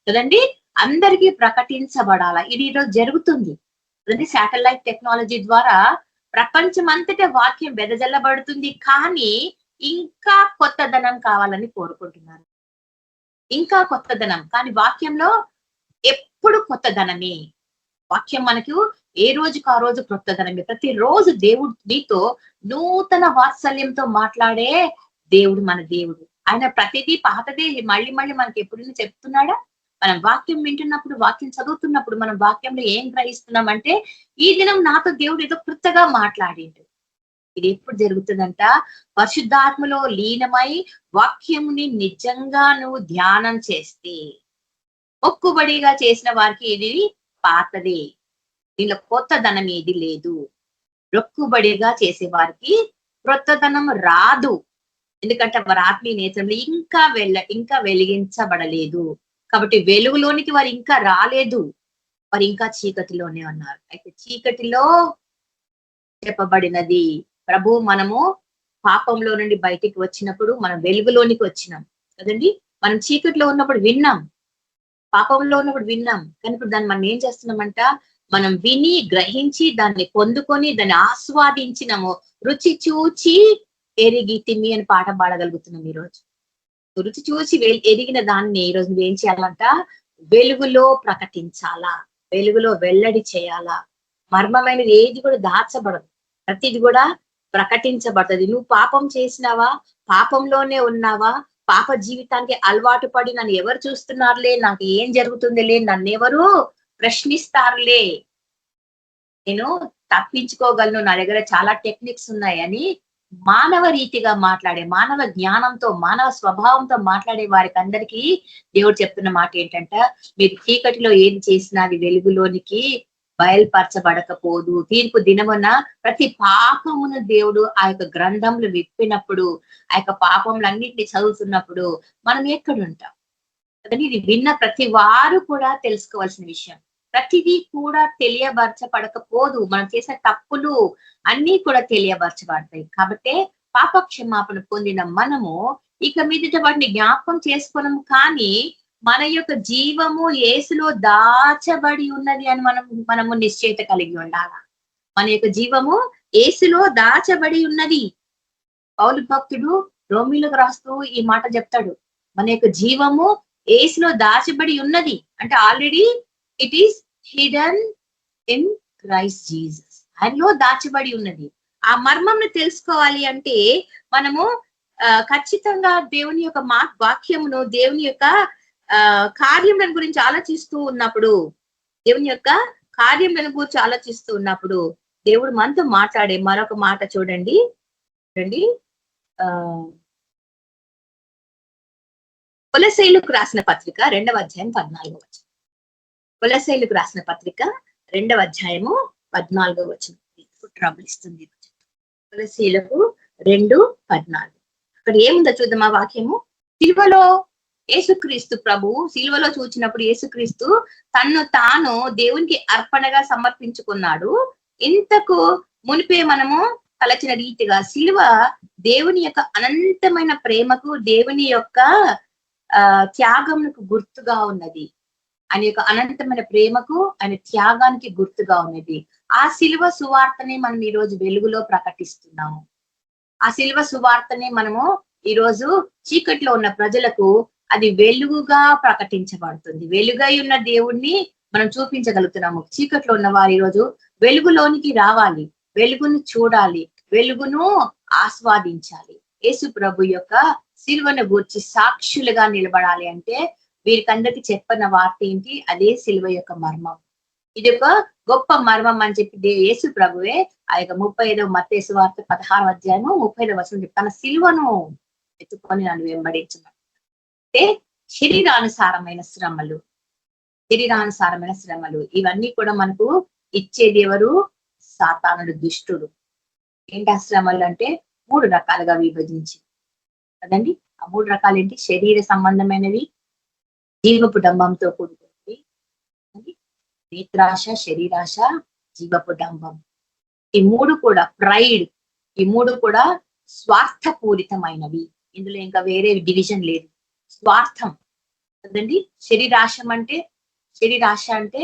కదండి, అందరికీ ప్రకటించబడాల. ఇది ఈరోజు జరుగుతుంది కదండి. శాటిలైట్ టెక్నాలజీ ద్వారా ప్రపంచం అంతటా వాక్యం వెదజల్లబడుతుంది, కానీ ఇంకా కొత్తదనం కావాలని కోరుకుంటున్నారు. ఇంకా కొత్తదనం, కానీ వాక్యంలో ఎప్పుడు కొత్తదనమే. వాక్యం మనకు ఏ రోజుకు ఆ రోజు కొత్తదనమే. ప్రతిరోజు దేవుడు నీతో నూతన వాత్సల్యంతో మాట్లాడే దేవుడు మన దేవుడు. ఆయన ప్రతిదీ పాతదే మళ్ళీ మళ్ళీ మనకి ఎప్పుడు చెప్తున్నాడా? మనం వాక్యం వింటున్నప్పుడు, వాక్యం చదువుతున్నప్పుడు మనం వాక్యంలో ఏం గ్రహిస్తున్నామంటే, ఈ దినం నాతో దేవుడు ఏదో కృతగా మాట్లాడిండు. ఇది ఎప్పుడు జరుగుతుందంట? పరిశుద్ధాత్మలో లీనమై వాక్యముని నిజంగా నువ్వు ధ్యానం చేస్తే. మొక్కుబడిగా చేసిన వారికి ఇది పాతదే, దీనిలో కొత్తదనం ఏది లేదు. మొక్కుబడిగా చేసే వారికి కొత్తదనం రాదు, ఎందుకంటే వారి ఆత్మీయ నేత్రంలో ఇంకా వెలిగించబడలేదు. కాబట్టి వెలుగులోనికి వారు ఇంకా రాలేదు, వారు ఇంకా చీకటిలోనే ఉన్నారు. అయితే చీకటిలో చెప్పబడినది ప్రభు, మనము పాపంలో నుండి బయటికి వచ్చినప్పుడు మనం వెలుగులోనికి వచ్చినాం కదండి. మనం చీకటిలో ఉన్నప్పుడు విన్నాం, పాపంలో ఉన్నప్పుడు విన్నాం, కానీ ఇప్పుడు దాన్ని మనం ఏం చేస్తున్నామంట? మనం విని గ్రహించి దాన్ని పొందుకొని దాన్ని ఆస్వాదించినాము. రుచి చూచి ఎరిగి తిని అని పాట పాడగలుగుతున్నాం ఈరోజు. రుచి చూసి ఎరిగిన దాన్ని ఈరోజు నువ్వేం చేయాలంట? వెలుగులో ప్రకటించాలా, వెలుగులో వెల్లడి చేయాలా. మర్మమైనది ఏది కూడా దాచబడదు, ప్రతిది కూడా ప్రకటించబడుతుంది. నువ్వు పాపం చేసినావా, పాపంలోనే ఉన్నావా, పాప జీవితానికి అలవాటు పడి నన్ను ఎవరు చూస్తున్నారులే, నాకు ఏం జరుగుతుందిలే, నన్ను ఎవరు ప్రశ్నిస్తారులే, నేను తప్పించుకోగలను, నా దగ్గర చాలా టెక్నిక్స్ ఉన్నాయని మానవ రీతిగా మాట్లాడే, మానవ జ్ఞానంతో, మానవ స్వభావంతో మాట్లాడే వారికి అందరికీ దేవుడు చెప్తున్న మాట ఏంటంటే, మీరు చీకటిలో ఏది చేసినా అది వెలుగులోనికి బయలుపరచబడకపోదు. తీర్పు దినమున ప్రతి పాపమును దేవుడు ఆ యొక్క గ్రంథంలో విప్పినప్పుడు, ఆ యొక్క పాపములన్నింటినీ చదువుతున్నప్పుడు మనం ఎక్కడుంటాం? అదని ఇది విన్న ప్రతి వారు కూడా తెలుసుకోవాల్సిన విషయం. ప్రతిదీ కూడా తెలియబరచబడకపోదు. మనం చేసే తప్పులు అన్ని కూడా తెలియబరచబడతాయి. కాబట్టి పాప క్షమాపణ పొందిన మనము ఇక మీదట వాటిని జ్ఞాపకం చేసుకోవడం, కానీ మన యొక్క జీవము యేసులో దాచబడి ఉన్నది అని మనము నిశ్చయిత కలిగి ఉండాలి. మన యొక్క జీవము యేసులో దాచబడి ఉన్నది. పౌలు భక్తుడు రోమీలకు రాస్తూ ఈ మాట చెప్తాడు, మన యొక్క జీవము యేసులో దాచబడి ఉన్నది. అంటే already it is hidden in Christ Jesus. ఆయనలో దాచబడి ఉన్నది. ఆ మర్మంను తెలుసుకోవాలి అంటే మనము ఖచ్చితంగా దేవుని యొక్క వాక్యమును, దేవుని యొక్క కార్యములను గురించి ఆలోచిస్తూ ఉన్నప్పుడు, దేవుని యొక్క కార్యములను గురించి ఆలోచిస్తూ ఉన్నప్పుడు దేవుడు మనతో మాట్లాడే మరొక మాట చూడండి. కొలస్సీయులకు రాసిన పత్రిక 2వ అధ్యాయం 14వ వచనం. కొలస్సీయులకు రాసిన పత్రిక 2వ అధ్యాయము 14వ వచనం. ట్రబుల్ ఇస్తుంది. కొలస్సీయులకు 2:14. అక్కడ ఏముందో చూద్దాం. ఆ వాక్యము, సిలువలో యేసుక్రీస్తు ప్రభువు సిలువలో చూచినప్పుడు యేసుక్రీస్తు తన్ను తాను దేవునికి అర్పణగా సమర్పించుకున్నాడు. ఇంతకు మునిపే మనము తలచిన రీతిగా సిలువ దేవుని యొక్క అనంతమైన ప్రేమకు, దేవుని యొక్క త్యాగమునకు గుర్తుగా ఉన్నది. ఆయన యొక్క అనంతమైన ప్రేమకు, ఆయన త్యాగానికి గుర్తుగా ఉన్నది. ఆ సిలువ సువార్తనే మనం ఈ రోజు వెలుగులో ప్రకటిస్తున్నాము. ఆ సిలువ సువార్తనే మనము ఈ రోజు చీకట్లో ఉన్న ప్రజలకు అది వెలుగుగా ప్రకటించబడుతుంది. వెలుగై ఉన్న దేవుణ్ణి మనం చూపించగలుగుతున్నాము. చీకట్లో ఉన్న వారు ఈ రోజు వెలుగులోనికి రావాలి, వెలుగును చూడాలి, వెలుగును ఆస్వాదించాలి. యేసు ప్రభు యొక్క సిలువను గూర్చి సాక్షులుగా నిలబడాలి అంటే వీరికందరికి చెప్పిన వార్త ఏంటి? అదే సిలువ యొక్క మర్మం. ఇది ఒక గొప్ప మర్మం అని చెప్పి యేసు ప్రభువే ఆ యొక్క 35వ మత్తయి సువార్త 16వ అధ్యాయము 35వ వచనం తన సిలువను ఎత్తుకొని నన్ను వెంబడించమని. అంటే శరీరానుసారమైన శ్రమలు, శరీరానుసారమైన శ్రమలు ఇవన్నీ కూడా మనకు ఇచ్చేది ఎవరు? సాతానుడు, దుష్టుడు. ఏంటి ఆ శ్రమలు అంటే 3 రకాలుగా విభజించి కదండి. ఆ 3 రకాలు ఏంటి? శరీర సంబంధమైనవి, జీవపు డంబంతో కూడుకున్నవి, నేత్రాశ, శరీరాశ, జీవపు డంబం. ఈ 3 కూడా ప్రైడ్, ఈ 3 కూడా స్వార్థపూరితమైనవి. ఇందులో ఇంకా వేరే డివిజన్ లేదు. స్వార్థం కదండి. శరీరాశ అంటే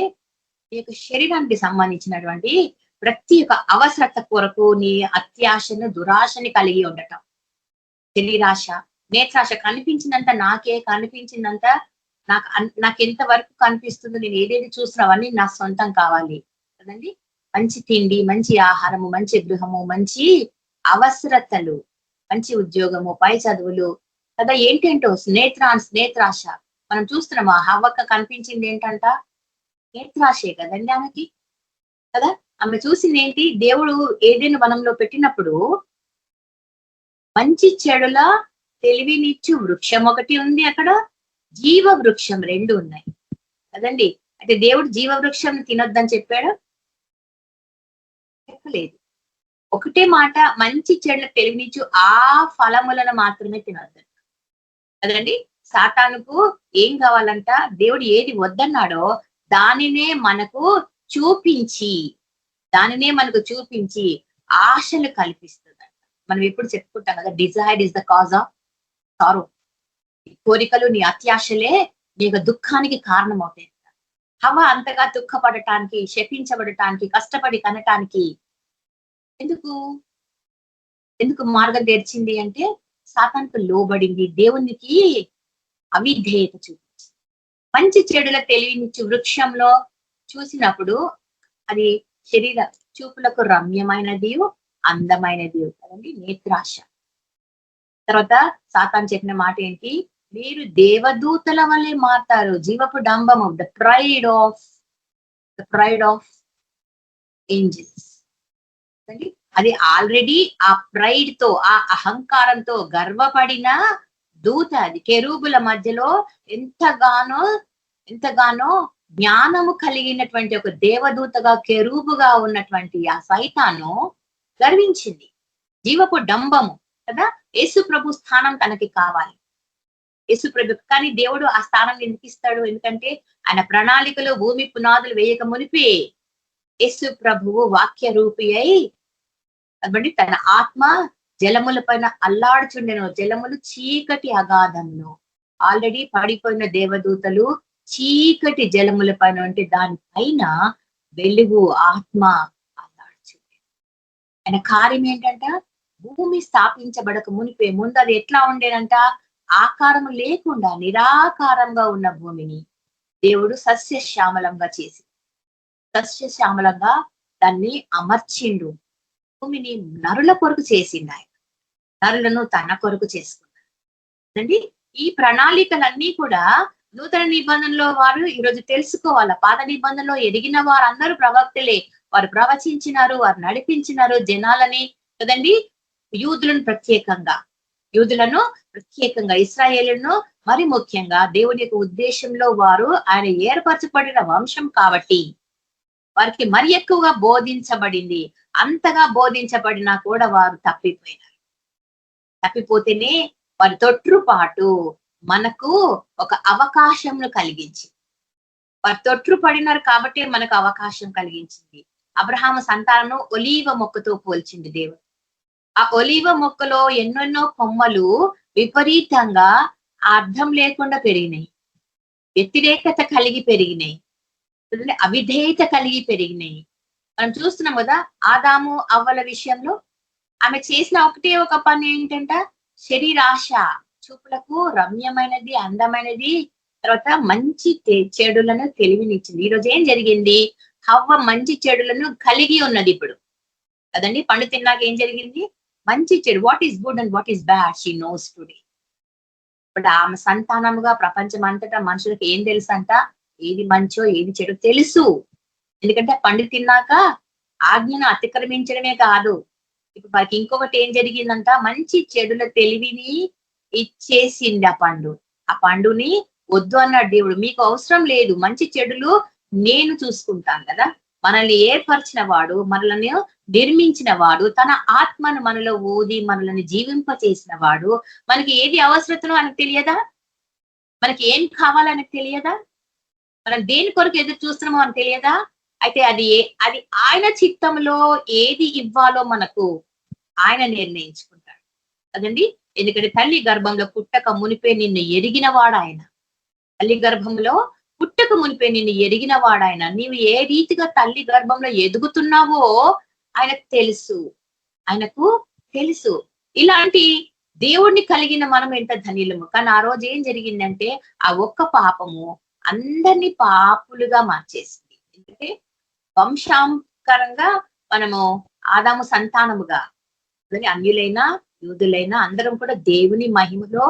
ఈ యొక్క శరీరానికి సంబంధించినటువంటి ప్రతి ఒక్క అవసరత కొరకు నీ అత్యాశను, దురాశని కలిగి ఉండటం శరీరాశ. నేత్రాశ కనిపించినంత నాకే, కనిపించినంత నాకు ఎంత వరకు కనిపిస్తుందో, నేను ఏదేది చూసినా అవన్నీ నా సొంతం కావాలి కదండి. మంచి తిండి, మంచి ఆహారము, మంచి గృహము, మంచి అవసరతలు, మంచి ఉద్యోగము, పై చదువులు కదా, ఏంటేంటో నేత్రాశ. మనం చూస్తున్నామా? హవ్వక్క కనిపించింది ఏంటంట? నేత్రాశే కదండి ఆమెకి కదా. ఆమె చూసింది ఏంటి? దేవుడు ఏదైనా వనంలో పెట్టినప్పుడు మంచి చెడుల తెలివినిచ్చు వృక్షం ఒకటి ఉంది, అక్కడ జీవ వృక్షం 2 ఉన్నాయి కదండి. అంటే దేవుడు జీవ వృక్షం తినొద్దని చెప్పాడు? చెప్పలేదు. ఒకటే మాట, మంచి చెడుల తెలివినిచ్చు ఆ ఫలములను మాత్రమే తినొద్దు కదండి. సాతానుకు ఏం కావాలంట? దేవుడు ఏది వద్దన్నాడో దానినే మనకు చూపించి ఆశలు కల్పిస్తుందంట. మనం ఎప్పుడు చెప్పుకుంటాం కదా, Dzire is the cause of sorrow. కోరికలు, నీ అత్యాశలే నీ యొక్క దుఃఖానికి కారణం అవుతాయి. హవ్వ అంతగా దుఃఖపడటానికి, శపించబడటానికి, కష్టపడి కనటానికి ఎందుకు మార్గం తెరిచింది అంటే సాతానుకు లోబడింది, దేవునికి అవిధేయత చూపించింది. మంచి చెడుల తెలివినిచ్చు వృక్షంలో చూసినప్పుడు అది శరీర చూపులకు రమ్యమైనది, అందమైనది కదండి. నేత్రాశ. తర్వాత సాతాను చెప్పిన మాట ఏంటి? మీరు దేవదూతల వల్లే మారుతారు. జీవపు డంబము, ద ప్రైడ్ ఆఫ్ ఏంజల్స్. అది ఆల్రెడీ ఆ ప్రైడ్ తో, ఆ అహంకారంతో గర్వపడిన దూత. అది కెరూబుల మధ్యలో ఎంతగానో జ్ఞానము కలిగినటువంటి ఒక దేవదూతగా, కెరూబుగా ఉన్నటువంటి ఆ సైతాను గర్వించింది. జీవపు డంబము కదా. యేసు ప్రభు స్థానం తనకి కావాలి, యేసు ప్రభు. కానీ దేవుడు ఆ స్థానం ఎందుకు ఇస్తాడు? ఎందుకంటే ఆయన ప్రణాళికలో భూమి పునాదులు వేయక మునిపే యేసు ప్రభువు వాక్య రూపి అయి కాబట్టి తన ఆత్మ జలముల పైన అల్లాడుచుండెను. జలములు చీకటి అగాధంలో ఆల్రెడీ పడిపోయిన దేవదూతలు చీకటి జలముల పైన, అంటే దానిపైన వెలుగు ఆత్మ అల్లాడుచుండెను. ఆయన కార్యం ఏంటంట, భూమి స్థాపించబడక మునిపే ముందు అది ఎట్లా ఉండేదంట, ఆకారం లేకుండా నిరాకారంగా ఉన్న భూమిని దేవుడు సస్యశ్యామలంగా చేసి సస్యశ్యామలంగా దాన్ని అమర్చిండు. భూమిని నరుల కొరకు చేసిండు ఆయన, నరులను తన కొరకు చేసుకున్నాడు అండి. ఈ ప్రణాళికలన్నీ కూడా నూతన నిబంధనలో వారు ఈరోజు తెలుసుకోవాల. పాత నిబంధనలో ఎదిగిన వారందరూ ప్రవక్తలే, వారు ప్రవచించినారు, వారు నడిపించినారు జనాలని కదండి. యూదులను ప్రత్యేకంగా ఇశ్రాయేలును మరి ముఖ్యంగా దేవుని యొక్క ఉద్దేశంలో వారు ఆయన ఏర్పరచబడిన వంశం కాబట్టి వారికి మరి ఎక్కువగా బోధించబడింది. అంతగా బోధించబడినా కూడా వారు తప్పిపోతేనే వారి తొట్టుపాటు మనకు ఒక అవకాశంను కలిగించి, వారు తొట్టుపడినారు కాబట్టి మనకు అవకాశం కలిగించింది. అబ్రహాము సంతానం ఒలీవ మొక్కతో పోల్చింది దేవుడు. ఆ ఒలీవ మొక్కలో ఎన్నెన్నో కొమ్మలు విపరీతంగా అర్థం లేకుండా పెరిగినాయి, వ్యతిరేకత కలిగి పెరిగినాయి, అవిధేయత కలిగి పెరిగినాయి. మనం చూస్తున్నాం కదా ఆదాము అవ్వల విషయంలో. ఆమె చేసిన ఒకటే ఒక పని ఏంటంట, శరీరాశ, చూపులకు రమ్యమైనది, అందమైనది, తర్వాత మంచి చెడులను తెలివినిచ్చింది. ఈరోజు ఏం జరిగింది, హవ్వ మంచి చెడులను కలిగి ఉన్నది ఇప్పుడు కదండి. పండు తిన్నాక ఏం జరిగింది, మంచి చెడు, what is good and what is bad she knows today. ఇప్పుడు ఆమె సంతానముగా ప్రపంచం అంతటా మనుషులకు ఏం తెలుసు అంట, ఏది మంచో ఏది చెడు తెలుసు. ఎందుకంటే పండు తిన్నాక ఆజ్ఞను అతిక్రమించడమే కాదు, ఇప్పుడు వారికి ఇంకొకటి ఏం జరిగిందంట, మంచి చెడుల తెలివిని ఇచ్చేసింది ఆ పండు. ఆ పండుని వద్దు అన్నాడు దేవుడు, మీకు అవసరం లేదు, మంచి చెడులు నేను చూసుకుంటాను కదా. మనల్ని ఏర్పరిచిన వాడు, మనల్ని నిర్మించిన వాడు, తన ఆత్మను మనలో ఊది మనల్ని జీవింప చేసిన వాడు, మనకి ఏది అవసరతనో ఆయనకు తెలియదా, మనకి ఏం కావాలో ఆయనకు తెలియదా, మనం దేని కొరకు ఎదురు చూస్తున్నామో అని తెలియదా. అయితే అది ఆయన చిత్తంలో ఏది ఇవ్వాలో మనకు ఆయన నిర్ణయించుకుంటాడు కదండి. ఎందుకంటే తల్లి గర్భంలో పుట్టక మునిపే నిన్ను ఎరిగిన వాడు ఆయన. తల్లి గర్భంలో పుట్టక మునిపే నిన్ను ఎరిగిన వాడు ఆయన. నీవు ఏ రీతిగా తల్లి గర్భంలో ఎదుగుతున్నావో ఆయనకు తెలుసు. ఇలాంటి దేవుణ్ణి కలిగిన మనం ఎంత ధన్యులము. కానీ ఆ రోజు ఏం జరిగిందంటే, ఆ ఒక్క పాపము అందరినీ పాపులుగా మార్చేసింది. ఎందుకంటే వంశాంకరంగా మనము ఆదాము సంతానముగా అన్యులైనా యూదులైనా అందరం కూడా దేవుని మహిమలో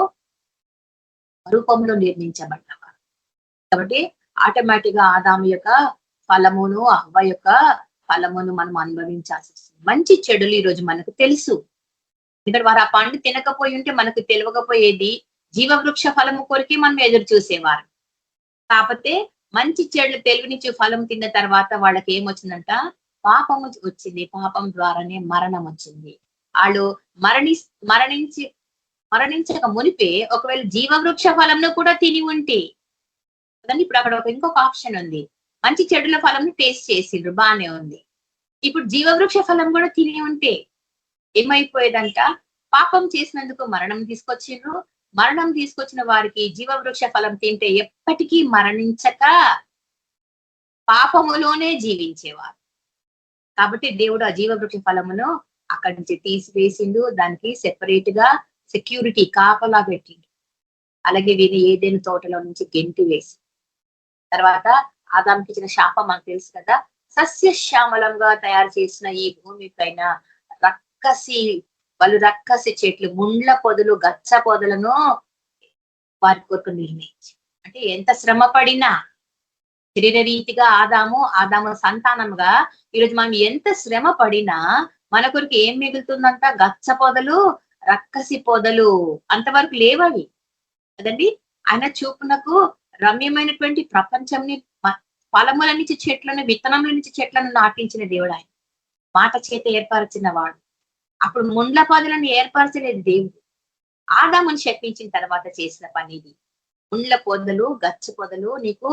రూపంలో నిర్మించబడ్డవారు కాబట్టి ఆటోమేటిక్ గా ఆదాము యొక్క ఫలమును, అవ్వ యొక్క ఫలమును మనం అనుభవించాల్సి వస్తుంది. మంచి చెడులు ఈ రోజు మనకు తెలుసు. ఎందుకంటే వారు ఆ పండు తినకపోయి ఉంటే మనకు తెలియకపోయేది. జీవవృక్ష ఫలము కొరికి మనం ఎదురు చూసేవారు. కాకపోతే మంచి చెడులు తెలివినిచ్చే ఫలం తిన్న తర్వాత వాళ్ళకి ఏమొచ్చిందంట, పాపము వచ్చింది. పాపం ద్వారానే మరణం వచ్చింది. వాళ్ళు మరణించక మునిపే ఒకవేళ జీవవృక్ష ఫలంను కూడా తిని ఉంటే కదండి. ఇప్పుడు అక్కడ ఇంకొక ఆప్షన్ ఉంది, మంచి చెడుల ఫలంను టేస్ట్ చేసిండ్రు, బానే ఉంది. ఇప్పుడు జీవవృక్ష ఫలం కూడా తిని ఉంటే ఏమైపోయేదంట, పాపం చేసినందుకు మరణం తీసుకొచ్చిండ్రు. మరణం తీసుకొచ్చిన వారికి జీవవృక్ష ఫలం తింటే ఎప్పటికీ మరణించక పాపములోనే జీవించేవారు. కాబట్టి దేవుడు ఆ జీవవృక్ష ఫలమును అక్కడి నుంచి తీసివేసిండు. దానికి సెపరేట్ గా సెక్యూరిటీ కాపలా పెట్టిండు. అలాగే వీరిని ఏదైనా తోటలో నుంచి గెంటి వేసి తర్వాత ఆదాముకి ఇచ్చిన శాపం మనకు తెలుసు కదా, సస్యశ్యామలంగా తయారు చేసిన ఈ భూమి పైన రక్కసి చెట్లు, ముండ్ల పొదలు, గచ్చ పొదలను వారి కొరకు నిర్ణయించి, అంటే ఎంత శ్రమ పడినా శరీర రీతిగా ఆదాము సంతానముగా ఈరోజు మనం ఎంత శ్రమ పడినా మన కొరకు ఏం మిగులుతుందంట, గచ్చ పొదలు, రక్కసి పొదలు అంతవరకు లేవవి కదండి. ఆయన చూపునకు రమ్యమైనటువంటి ప్రపంచంని, ఫలముల నుంచి చెట్లను, విత్తనముల నుంచి చెట్లను నాటించిన దేవుడు ఆయన. మాట చేత ఏర్పరిచిన వాడు. అప్పుడు ముండ్ల పొదలను ఏర్పరచలేదు దేవుడు. ఆదాముని శపించిన తర్వాత చేసిన పని ఇది. ముండ్ల పొదలు, గచ్చ పొదలు నీకు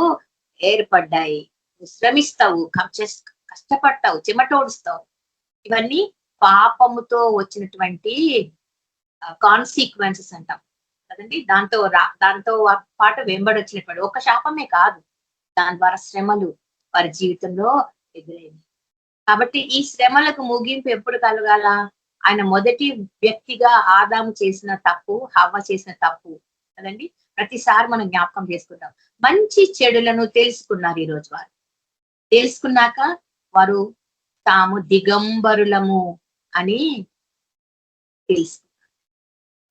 ఏర్పడ్డాయి. నువ్వు శ్రమిస్తావు, కష్టపడతావు, చెమటోడుస్తావు. ఇవన్నీ పాపముతో వచ్చినటువంటి కాన్సిక్వెన్సెస్ అంటాం కదండి. దాంతో పాటు వెంబడి వచ్చినటువంటి ఒక శాపమే కాదు, దాని ద్వారా శ్రమలు వారి జీవితంలో ఎదురైంది. కాబట్టి ఈ శ్రమలకు ముగింపు ఎప్పుడు కలగాల? ఆయన మొదటి వ్యక్తిగా ఆదాము చేసిన తప్పు, హవ్వ చేసిన తప్పు కదండి. ప్రతిసారి మనం జ్ఞాపకం చేసుకుంటాం. మంచి చెడులను తెలుసుకున్నారు ఈ రోజు వారు. తెలుసుకున్నాక వారు తాము దిగంబరులము అని తెలుసు.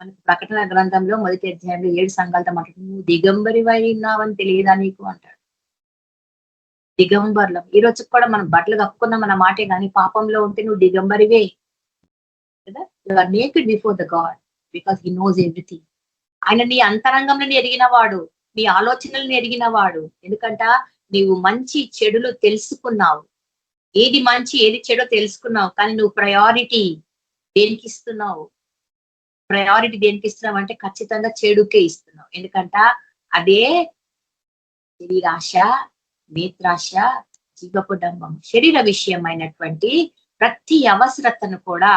మనకు ప్రకటన గ్రంథంలో మొదటి అధ్యాయంలో 7 సంఘాలతో మాట్లాడుతుంది. నువ్వు దిగంబరివై ఉన్నావని తెలియదా నీకు అంటాడు. దిగంబరులం. ఈ రోజు కూడా మనం బట్టలు కప్పుకున్న మన మాటే కానీ పాపంలో ఉంటే నువ్వు దిగంబరివే కదా. You are naked before the God because he knows everything. ఆయన నీ అంతరంగంలో ఎరిగిన వాడు, నీ ఆలోచనలను ఎరిగిన వాడు. ఎందుకంట నీవు మంచి చెడులు తెలుసుకున్నావు. ఏది మంచి ఏది చెడో తెలుసుకున్నావు. కానీ నువ్వు ప్రయారిటీ దేనికి ఇస్తున్నావు? ప్రయారిటీ దేనికి ఇస్తున్నావు అంటే ఖచ్చితంగా చెడుకే ఇస్తున్నావు. ఎందుకంట అదే శరీరాశ, నేత్రాశ, జీవపు డంబం. శరీర విషయమైనటువంటి ప్రతి అవసరతను కూడా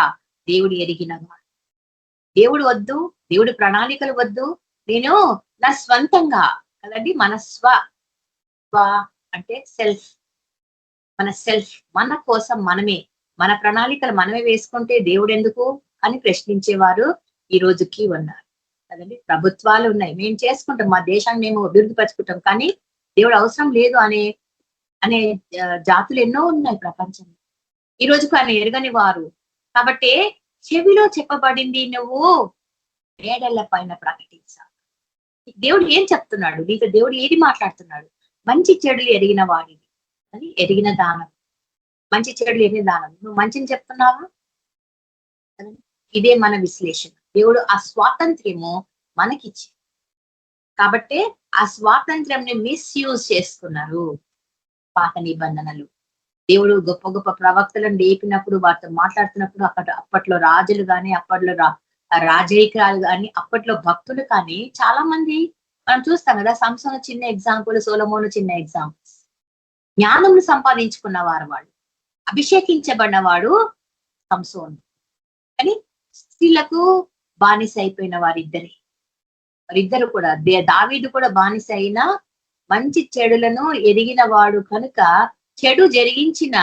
దేవుడు ఎరిగినవాడు. దేవుడు వద్దు, దేవుడి ప్రణాళికలు వద్దు. నేను నా స్వంతంగా కదండి, మన స్వ అంటే సెల్ఫ్, మన కోసం మనమే, మన ప్రణాళికలు మనమే వేసుకుంటే దేవుడు ఎందుకు అని ప్రశ్నించేవారు ఈ రోజుకి ఉన్నారు కదండి. ప్రభుత్వాలు ఉన్నాయి, మేము చేసుకుంటాం, మా దేశాన్ని మేము అభివృద్ధి పరుచుకుంటాం, కానీ దేవుడు అవసరం లేదు అనే జాతులు ఎన్నో ఉన్నాయి ప్రపంచంలో. ఈ రోజుకు ఆయన ఎరగని వారు. కాబట్టి చెవిలో చెప్పబడింది నువ్వు మేడల పైన ప్రకటించాలి. దేవుడు ఏం చెప్తున్నాడు నీకు? దేవుడు ఏది మాట్లాడుతున్నాడు? మంచి చెడులు ఎరిగిన వాడిని అని, ఎరిగిన దానం. మంచి చెడులు ఎరిగిన దానం. నువ్వు మంచిని చెప్తున్నావా? ఇదే మన విశ్లేషణ. దేవుడు ఆ స్వాతంత్ర్యము మనకిచ్చి, కాబట్టి ఆ స్వాతంత్ర్యంని మిస్యూజ్ చేసుకున్నారు పాత నిబంధనలు. దేవుడు గొప్ప గొప్ప ప్రవక్తలను లేపినప్పుడు, వారితో మాట్లాడుతున్నప్పుడు అప్పట్లో రాజులు కానీ, అప్పట్లో రాజరికాలు కానీ, అప్పట్లో భక్తులు కానీ చాలా మంది మనం చూస్తాం కదా. సంసోను చిన్న ఎగ్జాంపుల్, సొలొమోను చిన్న ఎగ్జాంపుల్స్. జ్ఞానములు సంపాదించుకున్న వాళ్ళు, అభిషేకించబడిన వాడు సంసోను. కానీ స్త్రీలకు బానిస అయిపోయిన వారిద్దరు కూడా, దావీదు కూడా బానిస అయినా మంచి చెడులను ఎరిగిన వాడు కనుక చెడు జరిగించిన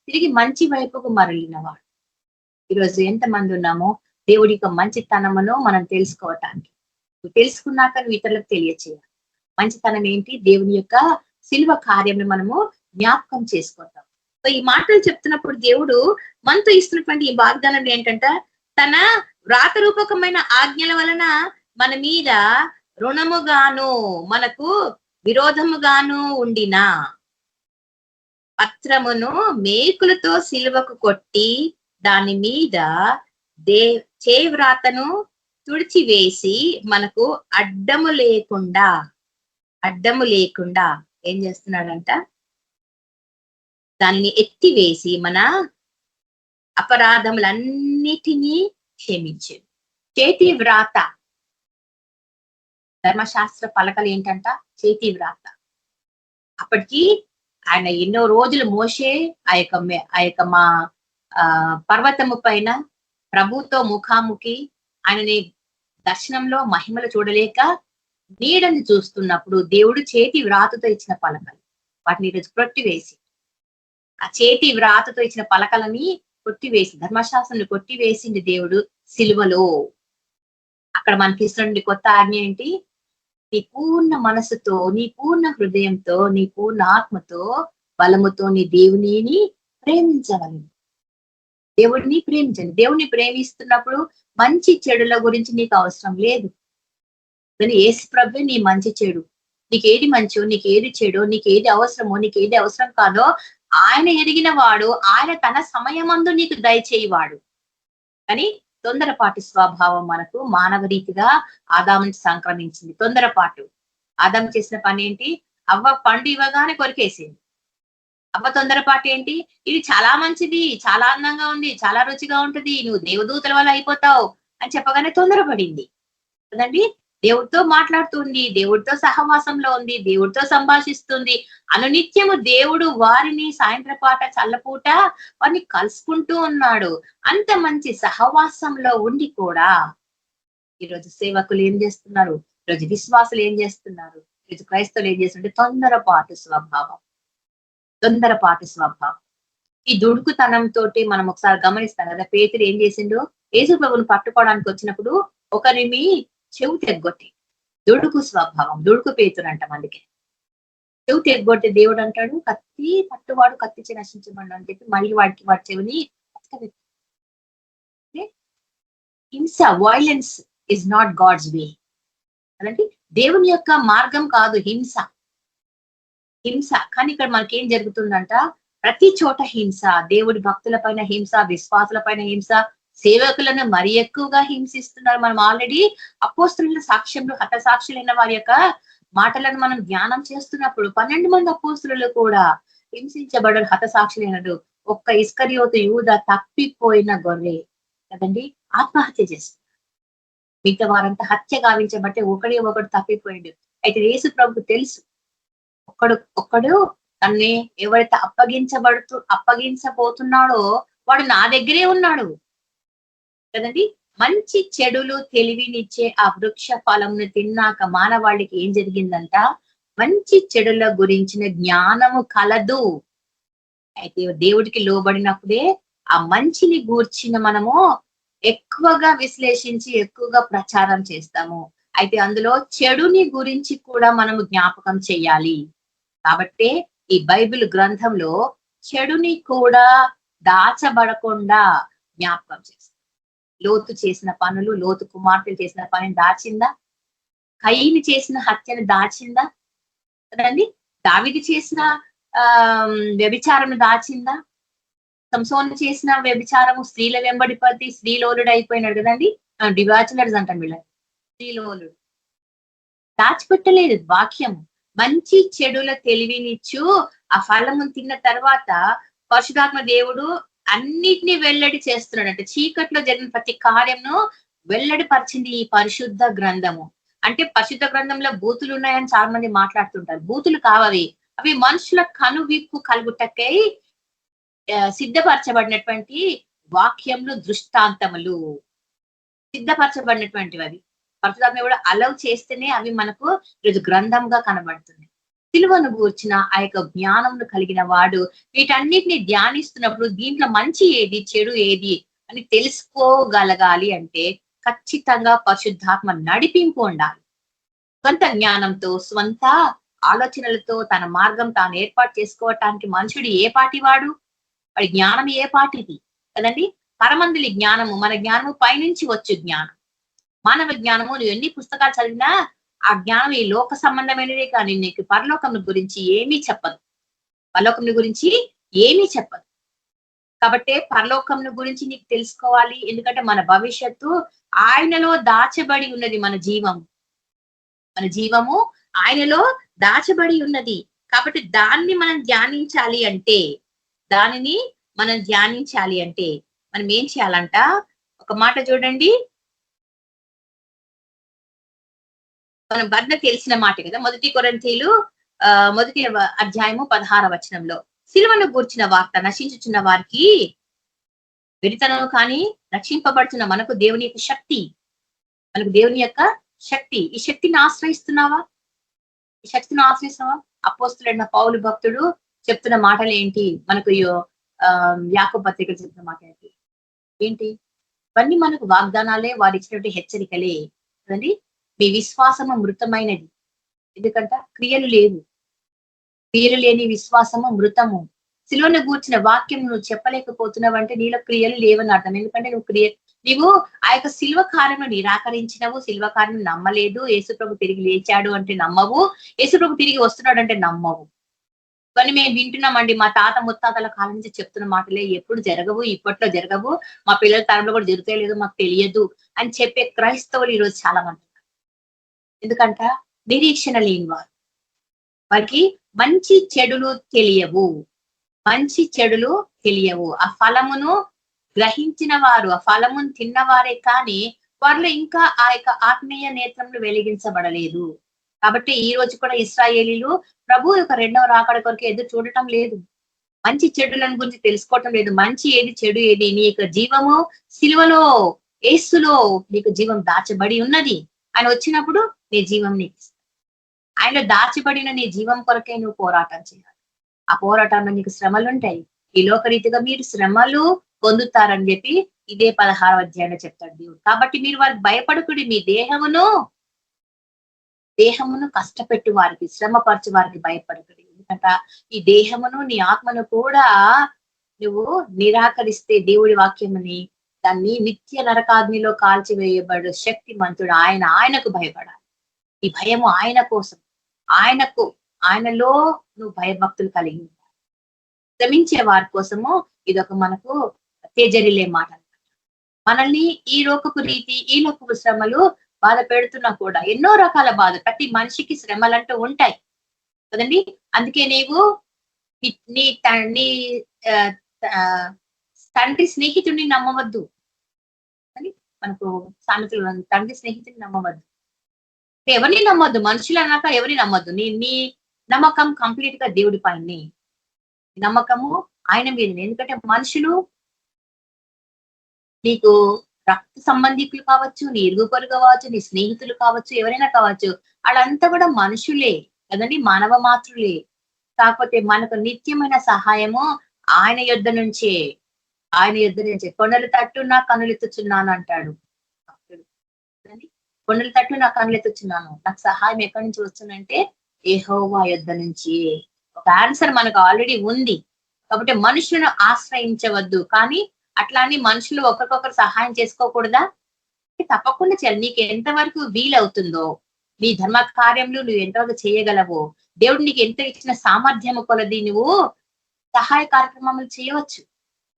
తిరిగి మంచి వైపుకు మరలినవాడు. ఈరోజు ఎంతమంది ఉన్నామో దేవుడి యొక్క మంచితనమును మనం తెలుసుకోవటానికి, తెలుసుకున్నాక నువ్వు ఇతరులకు తెలియచేయాలి. మంచితనం ఏంటి? దేవుని యొక్క శిలువ కార్యంను మనము జ్ఞాపకం చేసుకుంటాం. సో ఈ మాటలు చెప్తున్నప్పుడు దేవుడు మనతో ఇస్తున్నటువంటి ఈ వాగ్దానం ఏంటంట, తన వ్రాతరూపకమైన ఆజ్ఞల వలన మన మీద రుణముగాను మనకు విరోధముగాను ఉండిన పత్రమును మేకులతో సిలువకు కొట్టి దాని మీద చేవ్రాతను తుడిచివేసి మనకు అడ్డము లేకుండా ఏం చేస్తున్నాడంట? దానిని ఎత్తివేసి మన అపరాధములన్నిటినీ క్షమించాడు. చేతి వ్రాత, ధర్మశాస్త్ర పలకలు ఏంటంట? చేతి వ్రాత. అప్పటికి ఆయన ఎన్నో రోజులు మోసే ఆ యొక్క మా పర్వతము పైన ప్రభుతో ముఖాముఖి ఆయనని దర్శనంలో మహిమలు చూడలేక నీడని చూస్తున్నప్పుడు దేవుడు చేతి వ్రాతతో ఇచ్చిన పలకలు వాటిని ఈరోజు కొట్టివేసి, ఆ చేతి వ్రాతతో ఇచ్చిన పలకలని కొట్టివేసి, ధర్మశాస్త్రాన్ని కొట్టివేసింది దేవుడు సిలువలో. అక్కడ మనకి ఇస్తున్న కొత్త ఆజ్ఞ ఏంటి? నీ పూర్ణ మనసుతో, నీ పూర్ణ హృదయంతో, నీ పూర్ణ ఆత్మతో, బలముతో నీ దేవునిని ప్రేమించగలను. దేవుడిని ప్రేమించండి. దేవుడిని ప్రేమిస్తున్నప్పుడు మంచి చెడుల గురించి నీకు అవసరం లేదు. కానీ యేసు ప్రభువే నీ మంచి చెడు, నీకు ఏది మంచో, నీకు ఏది చెడో, నీకు ఏది అవసరమో, నీకు ఏది అవసరం కాదో ఆయన ఎరిగిన వాడు. ఆయన తన సమయమందు నీకు దయచేయవాడు. కానీ తొందరపాటు స్వభావం మనకు మానవ రీతిగా ఆదామునికి సంక్రమించింది. తొందరపాటు. ఆదాము చేసిన పని ఏంటి? అవ్వ పండు ఇవ్వగానే కొరికేసింది. అవ్వ తొందరపాటు ఏంటి? ఇది చాలా మంచిది, చాలా అందంగా ఉంది, చాలా రుచిగా ఉంటది, నువ్వు దేవదూతల వల్ల అయిపోతావు అని చెప్పగానే తొందరపడింది కదండి. దేవుడితో మాట్లాడుతుంది, దేవుడితో సహవాసంలో ఉంది, దేవుడితో సంభాషిస్తుంది. అనునిత్యము దేవుడు వారిని సాయంత్రపాట చల్లపూట వారిని కలుసుకుంటూ ఉన్నాడు. అంత మంచి సహవాసంలో ఉండి కూడా ఈరోజు సేవకులు ఏం చేస్తున్నారు? ఈరోజు విశ్వాసులు ఏం చేస్తున్నారు? ఈరోజు క్రైస్తవులు ఏం చేస్తుంటే తొందరపాటు స్వభావం. ఈ దుడుకుతనం తోటి మనం ఒకసారి గమనిస్తాం కదా, పేతురు ఏం చేసిండు, యేసు ప్రభువును పట్టుకోవడానికి వచ్చినప్పుడు ఒకరిని చెవు తెగ్గొట్టి, దుడుకు స్వభావం, దుడుకు పేతురు అంటాం. అందుకే చెవు తెగ్గొట్టి దేవుడు అంటాడు, కత్తి పట్టువాడు కత్తిచి నశించబడి అని చెప్పి మళ్ళీ వాడి చెవిని హింస, violence is not God's way. అంటే దేవుని యొక్క మార్గం కాదు హింస. కానీ ఇక్కడ మనకేం జరుగుతుందంట, ప్రతి చోట హింస, దేవుడి భక్తుల పైన హింస, విశ్వాసుల పైన హింస, సేవకులను మరి ఎక్కువగా హింసిస్తున్నారు. మనం ఆల్రెడీ అపోస్తుల సాక్ష్యంలో హతసాక్షులైన వారి యొక్క మాటలను మనం ధ్యానం చేస్తున్నప్పుడు 12 మంది అపోస్తులు కూడా హింసించబడరు, హతసాక్షులైనడు. ఒక్క ఇస్కరియోతు యూదా తప్పిపోయిన గొర్రె కదండి ఆత్మహత్య చేస్తారు. మిగతా వారంతా హత్య గావించబట్టే ఒకడు తప్పిపోయాడు. అయితే యేసు ప్రభుకు తెలుసు, ఒక్కడు తన్ని ఎవరైతే అప్పగించబోతున్నాడో వాడు నా దగ్గరే ఉన్నాడు కదండి. మంచి చెడులు తెలివినిచ్చే ఆ వృక్ష ఫలంను తిన్నాక మానవాళికి ఏం జరిగిందంట, మంచి చెడుల గురించిన జ్ఞానము కలదు. అయితే దేవుడికి లోబడినప్పుడే ఆ మంచిని గూర్చిన మనము ఎక్కువగా విశ్లేషించి ఎక్కువగా ప్రచారం చేస్తాము. అయితే అందులో చెడుని గురించి కూడా మనము జ్ఞాపకం చెయ్యాలి. కాబట్టే ఈ బైబిల్ గ్రంథంలో చెడుని కూడా దాచబడకుండా జ్ఞాపకం చేస్తాం. లోతు చేసిన పనులు, లోతు కుమార్తెలు చేసిన పనిని దాచిందా? కయీను చేసిన హత్యను దాచిందా? కదండి. దావీదు చేసిన వ్యభిచారం దాచిందా? సంసోను చేసిన వ్యభిచారము, స్త్రీల వెంబడి పడి స్త్రీలోలుడు అయిపోయినాడు కదండి. డివాచులర్స్ అంటాం వీళ్ళని, స్త్రీలోలుడు. దాచిపెట్టలేదు వాక్యం. మంచి చెడుల తెలివినిచ్చు ఆ ఫలము తిన్న తర్వాత పరిశుద్ధాత్మ దేవుడు అన్నిటినీ వెల్లడి చేస్తున్నాడు. అంటే చీకట్లో జరిగిన ప్రతి కార్యంను వెల్లడి పరిచింది ఈ పరిశుద్ధ గ్రంథము. అంటే పరిశుద్ధ గ్రంథంలో బూతులు ఉన్నాయని చాలా మంది మాట్లాడుతుంటారు. బూతులు కావవి, అవి మనుషుల కనువిప్పు కలుగుటకై సిద్ధపరచబడినటువంటి వాక్యములు, దృష్టాంతములు సిద్ధపరచబడినటువంటివి. అవి పరిశుద్ధాత్మ కూడా అలవ్ చేస్తేనే అవి మనకు ఈరోజు గ్రంథంగా కనబడుతుంది. సిలువను గూర్చిన ఆ యొక్క జ్ఞానమును కలిగిన వాడు వీటన్నిటిని ధ్యానిస్తున్నప్పుడు దీంట్లో మంచి ఏది, చెడు ఏది అని తెలుసుకోగలగాలి అంటే ఖచ్చితంగా పరిశుద్ధాత్మ నడిపింపు ఉండాలి. స్వంత జ్ఞానంతో, స్వంత ఆలోచనలతో తన మార్గం తాను ఏర్పాటు చేసుకోవటానికి మనుషుడు ఏ పాటి వాడు, వాడి జ్ఞానం ఏ పాటిది కదండి. పరమందులి జ్ఞానము, మన జ్ఞానము పైనుంచి వచ్చు జ్ఞానం. మానవ జ్ఞానము నువ్వు ఎన్ని పుస్తకాలు చదివినా ఆ జ్ఞానం ఈ లోక సంబంధమైనదే కానీ నీకు పరలోకం గురించి ఏమీ చెప్పదు. పరలోకం గురించి ఏమీ చెప్పదు. కాబట్టి పరలోకం గురించి నీకు తెలుసుకోవాలి. ఎందుకంటే మన భవిష్యత్తు ఆయనలో దాచబడి ఉన్నది. మన జీవము ఆయనలో దాచబడి ఉన్నది. కాబట్టి దాన్ని మనం ధ్యానించాలి అంటే మనం ఏం చేయాలంట, ఒక మాట చూడండి, మనం బర్ణ తెలిసిన మాట కదా. 1 కొరింథీయులు 1వ అధ్యాయము 16వ వచనంలో సిలువను గూర్చిన వార్త నశించుచున్న వారికి వెరితనము కానీ రక్షింపబడుతున్న మనకు దేవుని యొక్క శక్తి, ఈ శక్తిని ఆశ్రయిస్తున్నావా? అపోస్తులైన పౌలు భక్తుడు చెప్తున్న మాటలు ఏంటి? మనకు యాకోబు పత్రిక చెప్తున్న మాట ఏంటి? ఇవన్నీ మనకు వాగ్దానాలే, వారు ఇచ్చినటువంటి హెచ్చరికలే కదండి. మీ విశ్వాసము మృతమైనది, ఎందుకంట క్రియలు లేని విశ్వాసము మృతము. సిలువను గూర్చిన వాక్యం నువ్వు చెప్పలేకపోతున్నావు అంటే నీలో క్రియలు లేవని అర్థం. ఎందుకంటే నీవు ఆ యొక్క సిలువ కార్యము నిరాకరించినవు, సిలువ కార్యం నమ్మలేదు. యేసుప్రభు తిరిగి లేచాడు అంటే నమ్మవు, యేసుప్రభు తిరిగి వస్తున్నాడు అంటే నమ్మవు. కానీ మేము వింటున్నామండి, మా తాత ముత్తాతల కాలం నుంచి చెప్తున్న మాటలే, ఎప్పుడు జరగవు, ఇప్పట్లో జరగవు, మా పిల్లల తరంలో కూడా జరుగుతాయో మాకు తెలియదు అని చెప్పే క్రైస్తవులు ఈరోజు చాలా మంది. ఎందుకంట నిరీక్షణ లేని వారికి మంచి చెడులు తెలియవు. ఆ ఫలమును గ్రహించిన వారు, ఆ ఫలమును తిన్నవారే కానీ వారిలో ఇంకా ఆ యొక్క ఆత్మీయ నేత్రములు వెలిగించబడలేదు. కాబట్టి ఈ రోజు కూడా ఇశ్రాయేలీలు ప్రభు యొక్క 2వ రాకడ కొరకు ఎదురు చూడటం లేదు. మంచి చెడులను గురించి తెలుసుకోవటం లేదు. మంచి ఏది, చెడు ఏది, నీ యొక్క జీవము సిలువలో యేసులో నీకు జీవం దాచబడి ఉన్నది. ఆయన వచ్చినప్పుడు నీ జీవం నీకు ఇస్తాడు. ఆయన దాచబడిన నీ జీవం కొరకే నువ్వు పోరాటం చేయాలి. ఆ పోరాటంలో నీకు శ్రమలుంటాయి, ఈ లోకరీతిగా మీరు శ్రమలు పొందుతారని చెప్పి ఇదే 16వ అధ్యాయంలో చెప్తాడు దేవుడు. కాబట్టి మీరు వారికి భయపడకుడి, మీ దేహమును కష్టపెట్టు వారికి, శ్రమపరచు వారికి భయపడకుడి. ఎందుకంటే ఈ దేహమును నీ ఆత్మను కూడా నువ్వు నిరాకరిస్తే దేవుడి వాక్యముని, దాన్ని నిత్య నరకాగ్నిలో కాల్చివేయబడు శక్తిమంతుడు ఆయనకు భయపడాలి. ఈ భయము ఆయన కోసం, ఆయనలో నువ్వు భయభక్తులు కలిగి ఉంటావు. శ్రమించే వారి కోసము ఇదొక మనకు తేజరిలే మాట. మనల్ని ఈ లోకపు శ్రమలు బాధ పెడుతున్నా కూడా, ఎన్నో రకాల బాధ, ప్రతి మనిషికి శ్రమలంటూ ఉంటాయి కదండి. అందుకే నీవు నీ తండ్రి స్నేహితుడిని నమ్మవద్దు అని మనకు సామెతలు, తండ్రి స్నేహితుడిని నమ్మవద్దు. ఎవరిని నమ్మొద్దు, మనుషులు అన్నాక ఎవరిని నమ్మొద్దు. నీ నమ్మకం కంప్లీట్ గా దేవుడి పైన, నమ్మకము ఆయన మీద. ఎందుకంటే మనుషులు నీకు రక్త సంబంధికులు కావచ్చు, నీ ఇరుగు పొరుగు కావచ్చు, నీ స్నేహితులు కావచ్చు, ఎవరైనా కావచ్చు, వాళ్ళంతా కూడా మనుషులే కదండి, మానవ మాత్రులే. కాకపోతే మనకు నిత్యమైన సహాయము ఆయన యుద్ధ నుంచే. కొండలు తట్టు నా కనులెత్తుచున్నాను అంటాడు. కొండలు తట్టు నా కనులెత్తుచున్నాను, నాకు సహాయం ఎక్కడి నుంచి వస్తుందంటే యెహోవా యుద్ధ నుంచి. ఒక ఆన్సర్ మనకు ఆల్రెడీ ఉంది. కాబట్టి మనుషులను ఆశ్రయించవద్దు. కానీ అట్లా అని మనుషులు ఒకరికొకరు సహాయం చేసుకోకూడదా? తప్పకుండా చేయాలి. నీకు ఎంతవరకు వీలవుతుందో, నీ ధర్మ కార్యములు నువ్వు ఎంతవరకు చేయగలవో, దేవుడు నీకు ఎంత ఇచ్చిన సామర్థ్యము కొలది నువ్వు సహాయ కార్యక్రమాలు చేయవచ్చు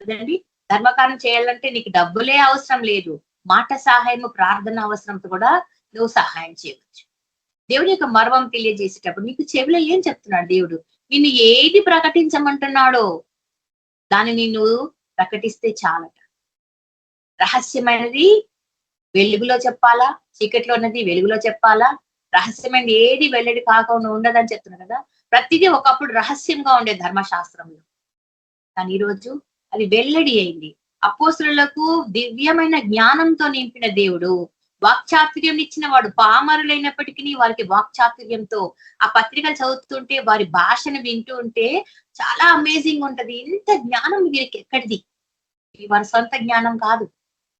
కదండి. ధర్మకార్యం చేయాలంటే నీకు డబ్బులే అవసరం లేదు, మాట సహాయము, ప్రార్థన అవసరంతో కూడా నువ్వు సహాయం చేయవచ్చు. దేవుడి యొక్క మర్మం తెలియజేసేటప్పుడు నీకు చెవిలో ఏం చెప్తున్నాడు దేవుడు, నిన్ను ఏది ప్రకటించమంటున్నాడో దానిని నువ్వు ప్రకటిస్తే చాలట. రహస్యమైనది వెలుగులో చెప్పాలా, చీకట్లో ఉన్నది వెలుగులో చెప్పాలా, రహస్యమైనది ఏది వెల్లడి కాకుండా ఉండదని చెప్తున్నా కదా. ప్రతిదీ ఒకప్పుడు రహస్యంగా ఉండే ధర్మశాస్త్రంలో, కానీ ఈరోజు అది వెల్లడి అయింది. అపోస్తులకు దివ్యమైన జ్ఞానంతో నింపిన దేవుడు, వాక్చాతుర్యం ఇచ్చిన వాడు, పామరులైనప్పటికీ వారికి వాక్చాతుర్యంతో ఆ పత్రికలు చదువుతుంటే, వారి భాషను వింటూ ఉంటే చాలా అమేజింగ్ ఉంటది. ఇంత జ్ఞానం వీరికి ఎక్కడిది? ఇది వారి సొంత జ్ఞానం కాదు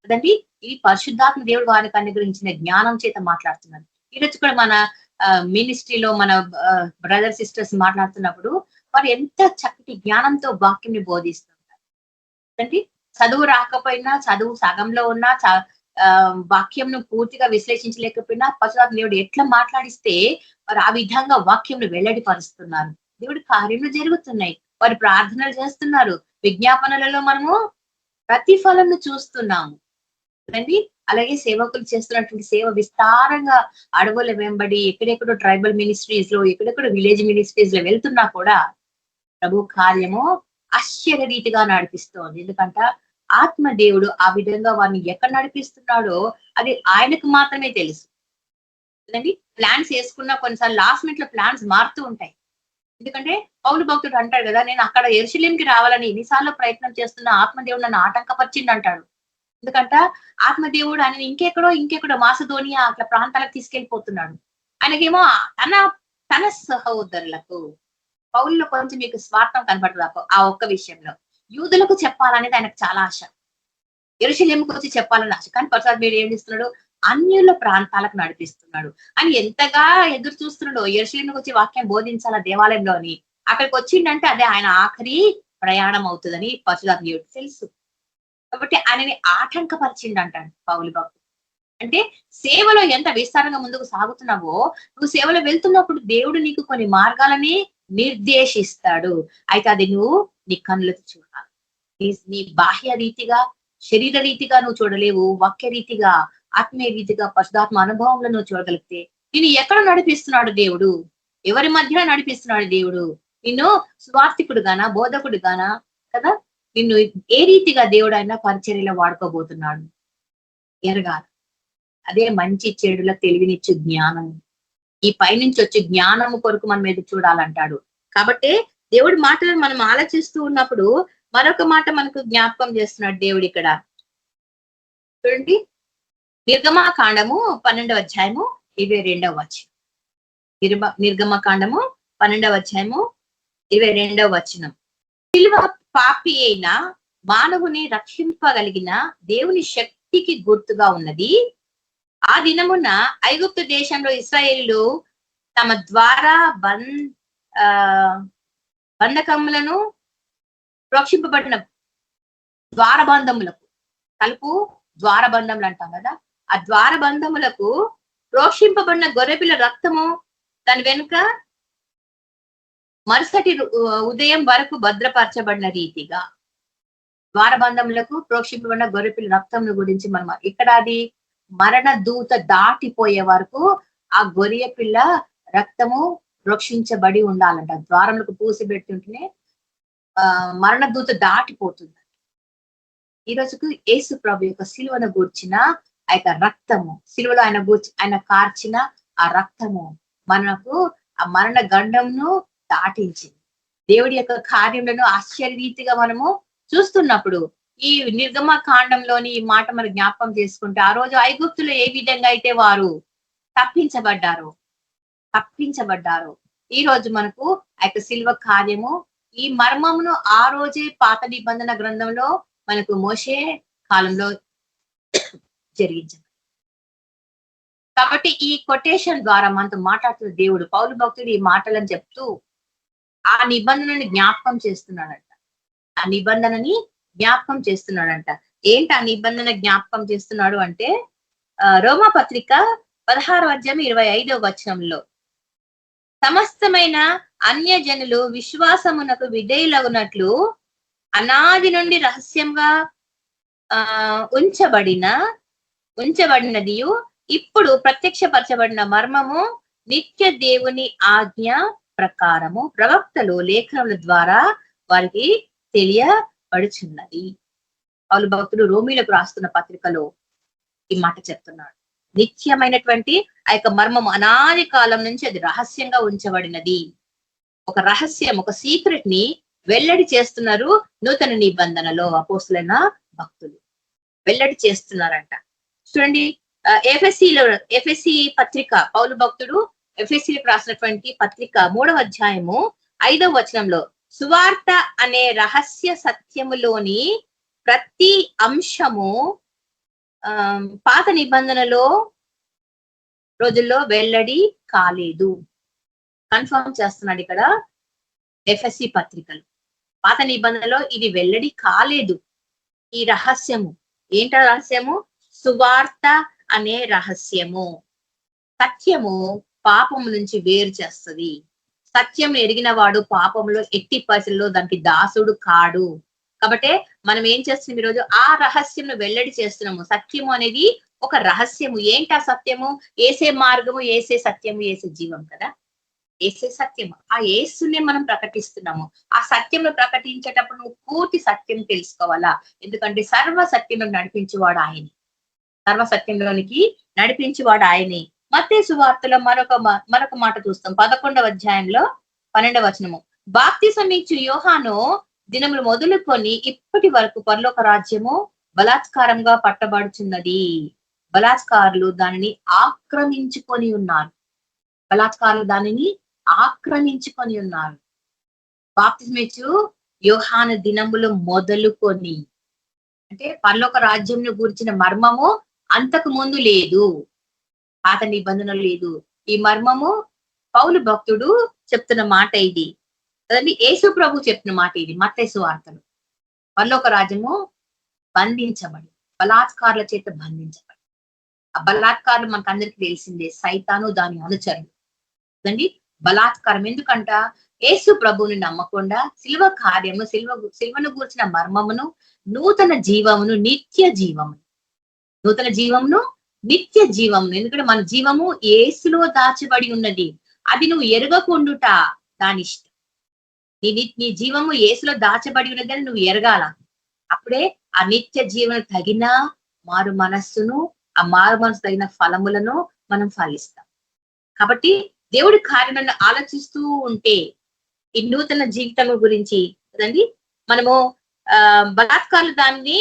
కదండి, ఇది పరిశుద్ధాత్మ దేవుడు వారికి అనుగ్రహించిన జ్ఞానం చేత మాట్లాడుతున్నారు. ఈరోజు కూడా మన మినిస్ట్రీలో మన బ్రదర్ సిస్టర్స్ మాట్లాడుతున్నప్పుడు వారు ఎంత చక్కటి జ్ఞానంతో వాక్యం బోధిస్తుంటారు అంటే, చదువు రాకపోయినా, చదువు సగంలో ఉన్నా, వాక్యంను పూర్తిగా విశ్లేషించలేకపోయినా పరిశుద్ధాత్మ దేవుడు ఎట్లా మాట్లాడిస్తే వారు ఆ విధంగా వాక్యంను వెల్లడిపరుస్తున్నారు. దేవుడి కార్యములు జరుగుతున్నాయి, వారు ప్రార్థనలు చేస్తున్నారు, విజ్ఞాపనలలో మనము ప్రతిఫలంను చూస్తున్నాము కదండి. అలాగే సేవకులు చేస్తున్నటువంటి సేవ విస్తారంగా అడవుల వెంబడి, ఎక్కడెక్కడో ట్రైబల్ మినిస్ట్రీస్ లో, ఎక్కడెక్కడో విలేజ్ మినిస్ట్రీస్ లో వెళ్తున్నా కూడా ప్రభు కార్యము ఆశ్చర్య రీతిగా నడిపిస్తోంది. ఎందుకంటే ఆత్మ దేవుడు ఆ విధంగా వారిని ఎక్కడ నడిపిస్తున్నాడో అది ఆయనకు మాత్రమే తెలుసు కదండి. ప్లాన్స్ వేసుకున్నా కొన్నిసార్లు లాస్ట్ మినిట్ లో ప్లాన్స్ మారుతూ ఉంటాయి. ఎందుకంటే పౌలు భక్తుడు అంటాడు కదా, నేను అక్కడ యెరూషలేముకి రావాలని ఎన్నిసార్లు ప్రయత్నం చేస్తున్నా ఆత్మదేవుడు నన్ను ఆటంకపరిచింది అంటాడు. ఎందుకంటే ఆత్మదేవుడు ఆయన ఇంకెక్కడో మాసిదోనియా అట్లా ప్రాంతాలకు తీసుకెళ్లిపోతున్నాడు. ఆయనకేమో తన సహోదరులకు, పౌలులో కొంచెం మీకు స్వార్థం కనపడుతుంది ఆ ఒక్క విషయంలో. యూదులకు చెప్పాలనేది ఆయనకు చాలా ఆశ, యెరూషలేముకు వచ్చి చెప్పాలని ఆశ. కానీ ప్రసాద్ మీరు ఏం చేస్తున్నాడు, అన్యుల ప్రాంతాలకు నడిపిస్తున్నాడు అని ఎంతగా ఎదురు చూస్తున్నాడు. యెరూషలేముకు వచ్చి వాక్యం బోధించాల దేవాలయంలో అని. అక్కడికి వచ్చిందంటే అదే ఆయన ఆఖరి ప్రయాణం అవుతుందని పరిశుద్ధాత్మ దేవుడికి తెలుసు. కాబట్టి ఆయనని ఆటంకపరిచిండు అంటాడు పౌలు భక్తుడు. అంటే సేవలో ఎంత విస్తారంగా ముందుకు సాగుతున్నావో, నువ్వు సేవలో వెళ్తున్నప్పుడు దేవుడు నీకు కొన్ని మార్గాలని నిర్దేశిస్తాడు. అయితే అది నువ్వు నీ కన్నులతో చూడాలి. నీ బాహ్య రీతిగా, శరీర రీతిగా నువ్వు చూడలేవు, వాక్య రీతిగా, ఆత్మీయ రీతిగా, పరిశుద్ధాత్మ అనుభవంలో నువ్వు చూడగలిగితే నిన్ను ఎక్కడ నడిపిస్తున్నాడు దేవుడు, ఎవరి మధ్యలో నడిపిస్తున్నాడు దేవుడు, నిన్ను స్వార్థికుడు గానా, బోధకుడు గానా కదా, నిన్ను ఏ రీతిగా దేవుడు అయినా పరిచర్యలో వాడుకోబోతున్నాడు ఎరగాలి. అదే మంచి చెడుల తెలివినిచ్చు జ్ఞానం. ఈ పైనుంచి వచ్చే జ్ఞానము కొరకు మనం ఎదురు చూడాలంటాడు. కాబట్టి దేవుడి మాటలను మనం ఆలోచిస్తూ ఉన్నప్పుడు మరొక మాట మనకు జ్ఞాపకం చేస్తున్నాడు దేవుడు ఇక్కడ. చూడండి, నిర్గమకాండము 12వ అధ్యాయము 22వ వచనం. నిర్గమకాండము 12వ అధ్యాయము 22వ వచనం. పాపి అయిన మానవుని రక్షింపగలిగిన దేవుని శక్తికి గుర్తుగా ఉన్నది. ఆ దినమున ఐగుప్తు దేశంలో ఇశ్రాయేలీయులు తమ ద్వారా బంధకములను ప్రోక్షింపబడిన ద్వారబంధములకు, తలుపు ద్వారబంధములు అంటాం కదా, ఆ ద్వారబంధములకు ప్రోక్షింపబడిన గొర్రెపిల్ల రక్తము దాని వెనుక మరుసటి ఉదయం వరకు భద్రపరచబడిన రీతిగా ద్వారబంధములకు ప్రోక్షింపబడిన గొర్రెపిల్ల రక్తం గురించి మనం ఇక్కడ అది మరణ దూత దాటిపోయే వరకు ఆ గొర్రె పిల్ల రక్తము ప్రోక్షించబడి ఉండాలంట. ద్వారములకు పూసి పెట్టుంటేనే మరణ దూత దాటిపోతుంది. ఈ రోజుకు యేసు ప్రభు యొక్క సిలువను గూర్చిన ఆ యొక్క రక్తము, సిలువలో ఆయన కార్చిన ఆ రక్తము మనకు ఆ మరణ గండంను దాటించింది. దేవుడి యొక్క కార్యములను ఆశ్చర్యరీతిగా మనము చూస్తున్నప్పుడు ఈ నిర్గమ కాండంలోని ఈ మాట మనం జ్ఞాపకం చేసుకుంటే, ఆ రోజు ఐగుప్తులో ఏ విధంగా అయితే వారు తప్పించబడ్డారు, ఈ రోజు మనకు ఆ యొక్క సిలువ కార్యము, ఈ మర్మమును ఆ రోజే పాత నిబంధన గ్రంథంలో మనకు మోషే కాలంలో జరిగించారు. కాబట్టి ఈ కొటేషన్ ద్వారా మనతో మాట్లాడుతున్న దేవుడు పౌలు భక్తుడు ఈ మాటలను చెప్తూ ఆ నిబంధనని జ్ఞాపకం చేస్తున్నాడంట. ఏంటి ఆ నిబంధన జ్ఞాపకం చేస్తున్నాడు అంటే, రోమా పత్రిక 16వ అధ్యాయం 25వ వచనంలో, సమస్తమైన అన్యజనులు విశ్వాసమునకు విధేయులగునట్లు అనాది నుండి రహస్యంగా ఉంచబడినది ఇప్పుడు ప్రత్యక్షపరచబడిన మర్మము నిత్య దేవుని ఆజ్ఞ ప్రకారము ప్రవక్తలు లేఖనముల ద్వారా వారికి తెలియబడుచున్నది. పౌలు భక్తుడు రోమీలకు రాస్తున్న పత్రికలో ఈ మాట చెప్తున్నాడు. నిత్యమైనటువంటి ఆ యొక్క మర్మము అనాది కాలం నుంచి అది రహస్యంగా ఉంచబడినది. ఒక రహస్యం, ఒక సీక్రెట్ ని వెల్లడి చేస్తున్నారు నూతన నిబంధనలో అపోస్తులైన భక్తులు వెల్లడి చేస్తున్నారంట. చూడండి, ఎఫెసీ పత్రిక, పౌలు భక్తుడు ఎఫెసీలకు రాసినటువంటి పత్రిక 3వ అధ్యాయము 5వ వచనంలో, సువార్త అనే రహస్య సత్యములోని ప్రతి అంశము పాత నిబంధనలో రోజుల్లో వెల్లడి కాలేదు. కన్ఫర్మ్ చేస్తున్నాడు ఇక్కడ ఎఫెసీ పత్రికలు. పాత నిబంధనలో ఇది వెల్లడి కాలేదు. ఈ రహస్యము ఏంట? రహస్యము సువార్త అనే రహస్యము. సత్యము పాపము నుంచి వేరు చేస్తుంది. సత్యం ఎరిగిన వాడు పాపంలో ఎట్టి పరిస్థితుల్లో దానికి దాసుడు కాడు. కాబట్టి మనం ఏం చేస్తున్నాం ఈరోజు? ఆ రహస్యంను వెల్లడి చేస్తున్నాము. సత్యము అనేది ఒక రహస్యము. ఏంటా సత్యము? ఏసే మార్గము, ఏసే సత్యము, ఏసే జీవం కదా. ఏసే సత్యము, ఆ యేసునే మనం ప్రకటిస్తున్నాము. ఆ సత్యము ప్రకటించేటప్పుడు నువ్వు పూర్తి సత్యం తెలుసుకోవాలా. ఎందుకంటే సర్వ సత్యంలో నడిపించేవాడు ఆయనే. సర్వ సత్యంలోనికి నడిపించేవాడు ఆయనే. మత్తయి సువార్తలో మరొక మాట చూస్తాం. 11వ అధ్యాయంలో 12వ వచనము, బాప్తిసం ఇచ్చు యోహాను దినములు మొదలుకొని ఇప్పటి వరకు పరలోక రాజ్యము బలాత్కారంగా పట్టబడుచున్నది. బలాత్కారులు దానిని ఆక్రమించుకొని ఉన్నారు. బాప్తిసం ఇచ్చు యోహాను దినములు మొదలుకొని, అంటే పరలోక రాజ్యంను గురించిన మర్మము అంతకు ముందు లేదు, పాత నిబంధనలు లేదు. ఈ మర్మము పౌలు భక్తుడు చెప్తున్న మాట ఇది కదండి. యేసు ప్రభు చెప్తున్న మాట ఇది. మత్తయి సువార్తలు పరలోక రాజ్యము బంధించబడి, బలాత్కారుల చేత బంధించబడి. ఆ బలాత్కారులు మనకు అందరికి తెలిసిందే, సైతాను దాని అనుచరులు కదండి. బలాత్కారం ఎందుకంట? యేసు ప్రభువుని నమ్మకుండా సిల్వ కార్యము, సిల్వను గూర్చిన మర్మమును, నూతన జీవమును, నిత్య జీవమును, ఎందుకంటే మన జీవము యేసులో దాచబడి ఉన్నది. అది నువ్వు ఎరగకుండుట దాని ఇష్టం. నీ జీవము యేసులో దాచబడి ఉన్నదని నువ్వు ఎరగాల. అప్పుడే ఆ నిత్య జీవన తగిన మారు మనస్సును, ఆ మారు మనసు తగిన ఫలములను మనం ఫలిస్తాం. కాబట్టి దేవుడి కార్యాలను ఆలోచిస్తూ ఉంటే ఈ నూతన జీవితం గురించి కదండి, మనము బలాత్కారులు దాన్ని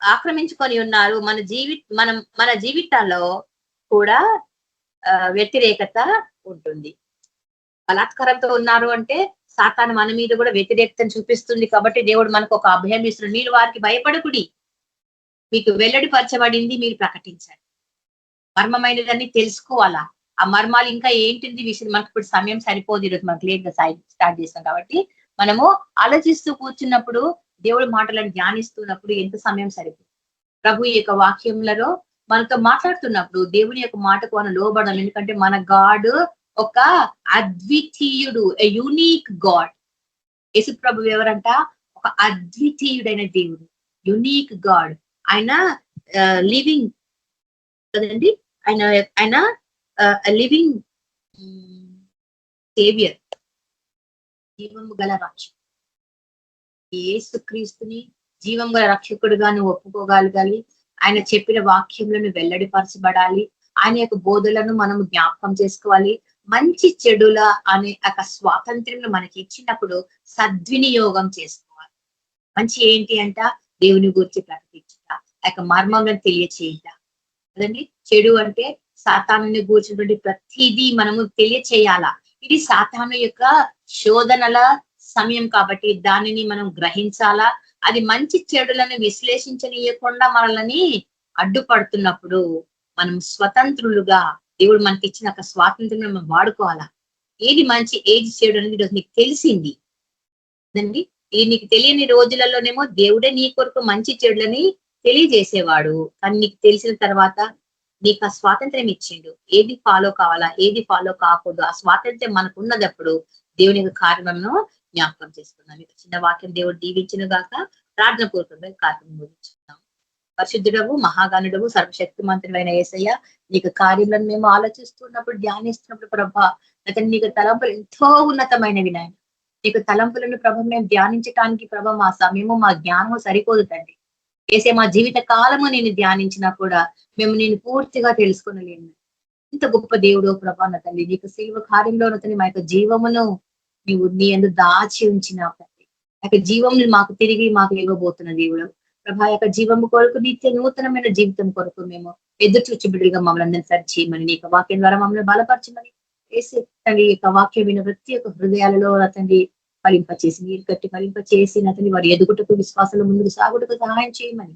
ఆక్రమించుకొని ఉన్నారు. మన జీవితాల్లో కూడా వ్యతిరేకత ఉంటుంది. బలాత్కారంతో ఉన్నారు అంటే సాతాను మన మీద కూడా వ్యతిరేకతను చూపిస్తుంది కాబట్టి దేవుడు మనకు ఒక అభయం ఇస్తున్నాడు. మీరు వారికి భయపడకుడి, మీకు వెల్లడిపరచబడింది, మీరు ప్రకటించండి. మర్మమైనదాన్ని తెలుసుకోవాలా. ఆ మర్మాలు ఇంకా ఏంటింది విషయం, మనకు ఇప్పుడు సమయం సరిపోదు, ఈరోజు మనకు లేట్గా స్టార్ట్ చేస్తాం కాబట్టి మనము ఆలోచిస్తూ కూర్చున్నప్పుడు, దేవుడి మాటలను ధ్యానిస్తున్నప్పుడు ఎంత సమయం సరిపోదు. ప్రభు ఈ యొక్క వాక్యములలో మనతో మాట్లాడుతున్నప్పుడు దేవుని యొక్క మాటకు మనం లోబడాలి. ఎందుకంటే మన గాడ్ ఒక అద్వితీయుడు, యూనిక్ గాడ్. యేసు ప్రభు ఎవరంట? ఒక అద్వితీయుడైన దేవుడు, యునీక్ గాడ్. ఆయన లివింగ్ కదండి, ఆయన లివింగ్ సేవియర్, జీవము గల రక్షకుడు. యేసు క్రీస్తుని జీవం గల రక్షకుడుగా నువ్వు ఒప్పుకోగలగాలి. ఆయన చెప్పిన వాక్యములను వెల్లడిపరచబడాలి. ఆయన యొక్క బోధలను మనం జ్ఞాపకం చేసుకోవాలి. మంచి చెడుల అనే ఒక స్వాతంత్ర్యం మనకి ఇచ్చినప్పుడు సద్వినియోగం చేసుకోవాలి. మంచి ఏంటి అంట? దేవుని గురించి ప్రకటించుట, ఆ యొక్క మర్మములను తెలియచేయుట కదండి. చెడు అంటే సాతానుని గూర్చినటువంటి ప్రతిదీ మనము తెలియచేయాలా. ఇది సాతాను యొక్క శోధనల సమయం కాబట్టి దానిని మనం గ్రహించాలా. అది మంచి చెడులను విశ్లేషించనీయకుండా మనల్ని అడ్డుపడుతున్నప్పుడు మనం స్వతంత్రులుగా, దేవుడు మనకి ఇచ్చిన ఒక స్వాతంత్రం మనం వాడుకోవాలా. ఏది మంచి ఏది చెడు అనేది ఈరోజు నీకు తెలిసింది కదండి. ఇది నీకు తెలియని రోజులలోనేమో దేవుడే నీ కొరకు మంచి చెడులని తెలియజేసేవాడు. కానీ నీకు తెలిసిన తర్వాత నీకు ఆ స్వాతంత్రం ఇచ్చిండు. ఏది ఫాలో కావాలా, ఏది ఫాలో కాకూడదు, ఆ స్వాతంత్రం మనకు ఉన్నదప్పుడు దేవుని యొక్క కార్యక్రమం జ్ఞాపకం చేసుకున్నాం. చిన్న వాక్యం దేవుడు దీవించిన గాక. ప్రార్థన పూర్వకంగా కార్యక్రమం ముగించుకున్నాం. పరిశుద్ధుడవు, మహాగణుడవు, సర్వశక్తిమంతుడైన యేసయ్య, నీకు కార్యములను మేము ఆలోచిస్తున్నప్పుడు, ధ్యానిస్తున్నప్పుడు ప్రభా, అతను నీకు తలంపులు ఎంతో ఉన్నతమైనవి నాయన. నీకు తలంపులను ప్రభ మేము ధ్యానించడానికి ప్రభ మా సమయము, మా జ్ఞానము సరిపోదు తండ్రి. ఏసే మా జీవిత కాలము నేను ధ్యానించినా కూడా మేము నేను పూర్తిగా తెలుసుకునలేము. ఇంత గొప్ప దేవుడు ప్రభా నా తల్లి, నీకు శిలువ కార్యంలో తల్లి మా యొక్క జీవమును నీవు నీ యందు దాచి ఉంచినావు తండ్రి. ఆ యొక్క జీవమును మాకు తిరిగి మాకు ఇవ్వబోతున్న దేవుడు ప్రభా, యొక్క జీవము కొరకు, నిత్య నూతనమైన జీవితం కొరకు మేము ఎదురు చూచి బిడ్డలుగా మమ్మల్ని అందరినీ సరిచేయమని, నీ యొక్క వాక్యం ద్వారా మమ్మల్ని బలపరచమని వేసే తండ్రి. యొక్క వాక్యం విన్న ప్రతి ఒక్క హృదయాలలో అతన్ని ఫలింపచేసి, నీరు కట్టి ఫలింపచేసి అతని వారి ఎదుగుటకు, విశ్వాసంలో ముందుకు సాగుటకు సహాయం చేయమని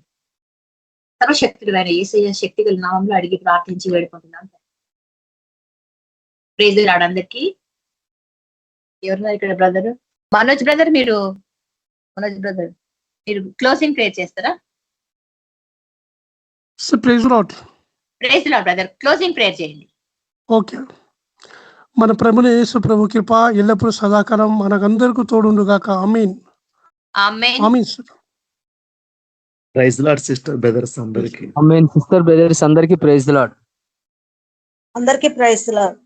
సర్వశక్తుడైన యేసయ్య శక్తి గల నామంలో అడిగి ప్రార్థించి వేడుకుంటున్నాం. ప్రైజ్ ది లార్డ్ అందరికీ. ఎవరున్నారు ఇక్కడ? Brother Manoj brother, Manoj brother మీరు క్లోజింగ్ ప్రేయర్ చేస్తారా? Praise Lord. Praise the Lord brother, closing prayer చేయండి. ఓకే. మన ప్రభుని యేసు ప్రభు కృప ఎల్లప్పుడూ సదాకాలం మనకందరికీ తోడుండు గాక. Amen. Amen. Amen sir. Praise Lord sister brothers అందరికి. ఆమేన్ సిస్టర్ బ్రదర్స్ అందరికి ప్రైజ్ ది లార్డ్. అందరికీ ప్రైజ్ ది లార్డ్.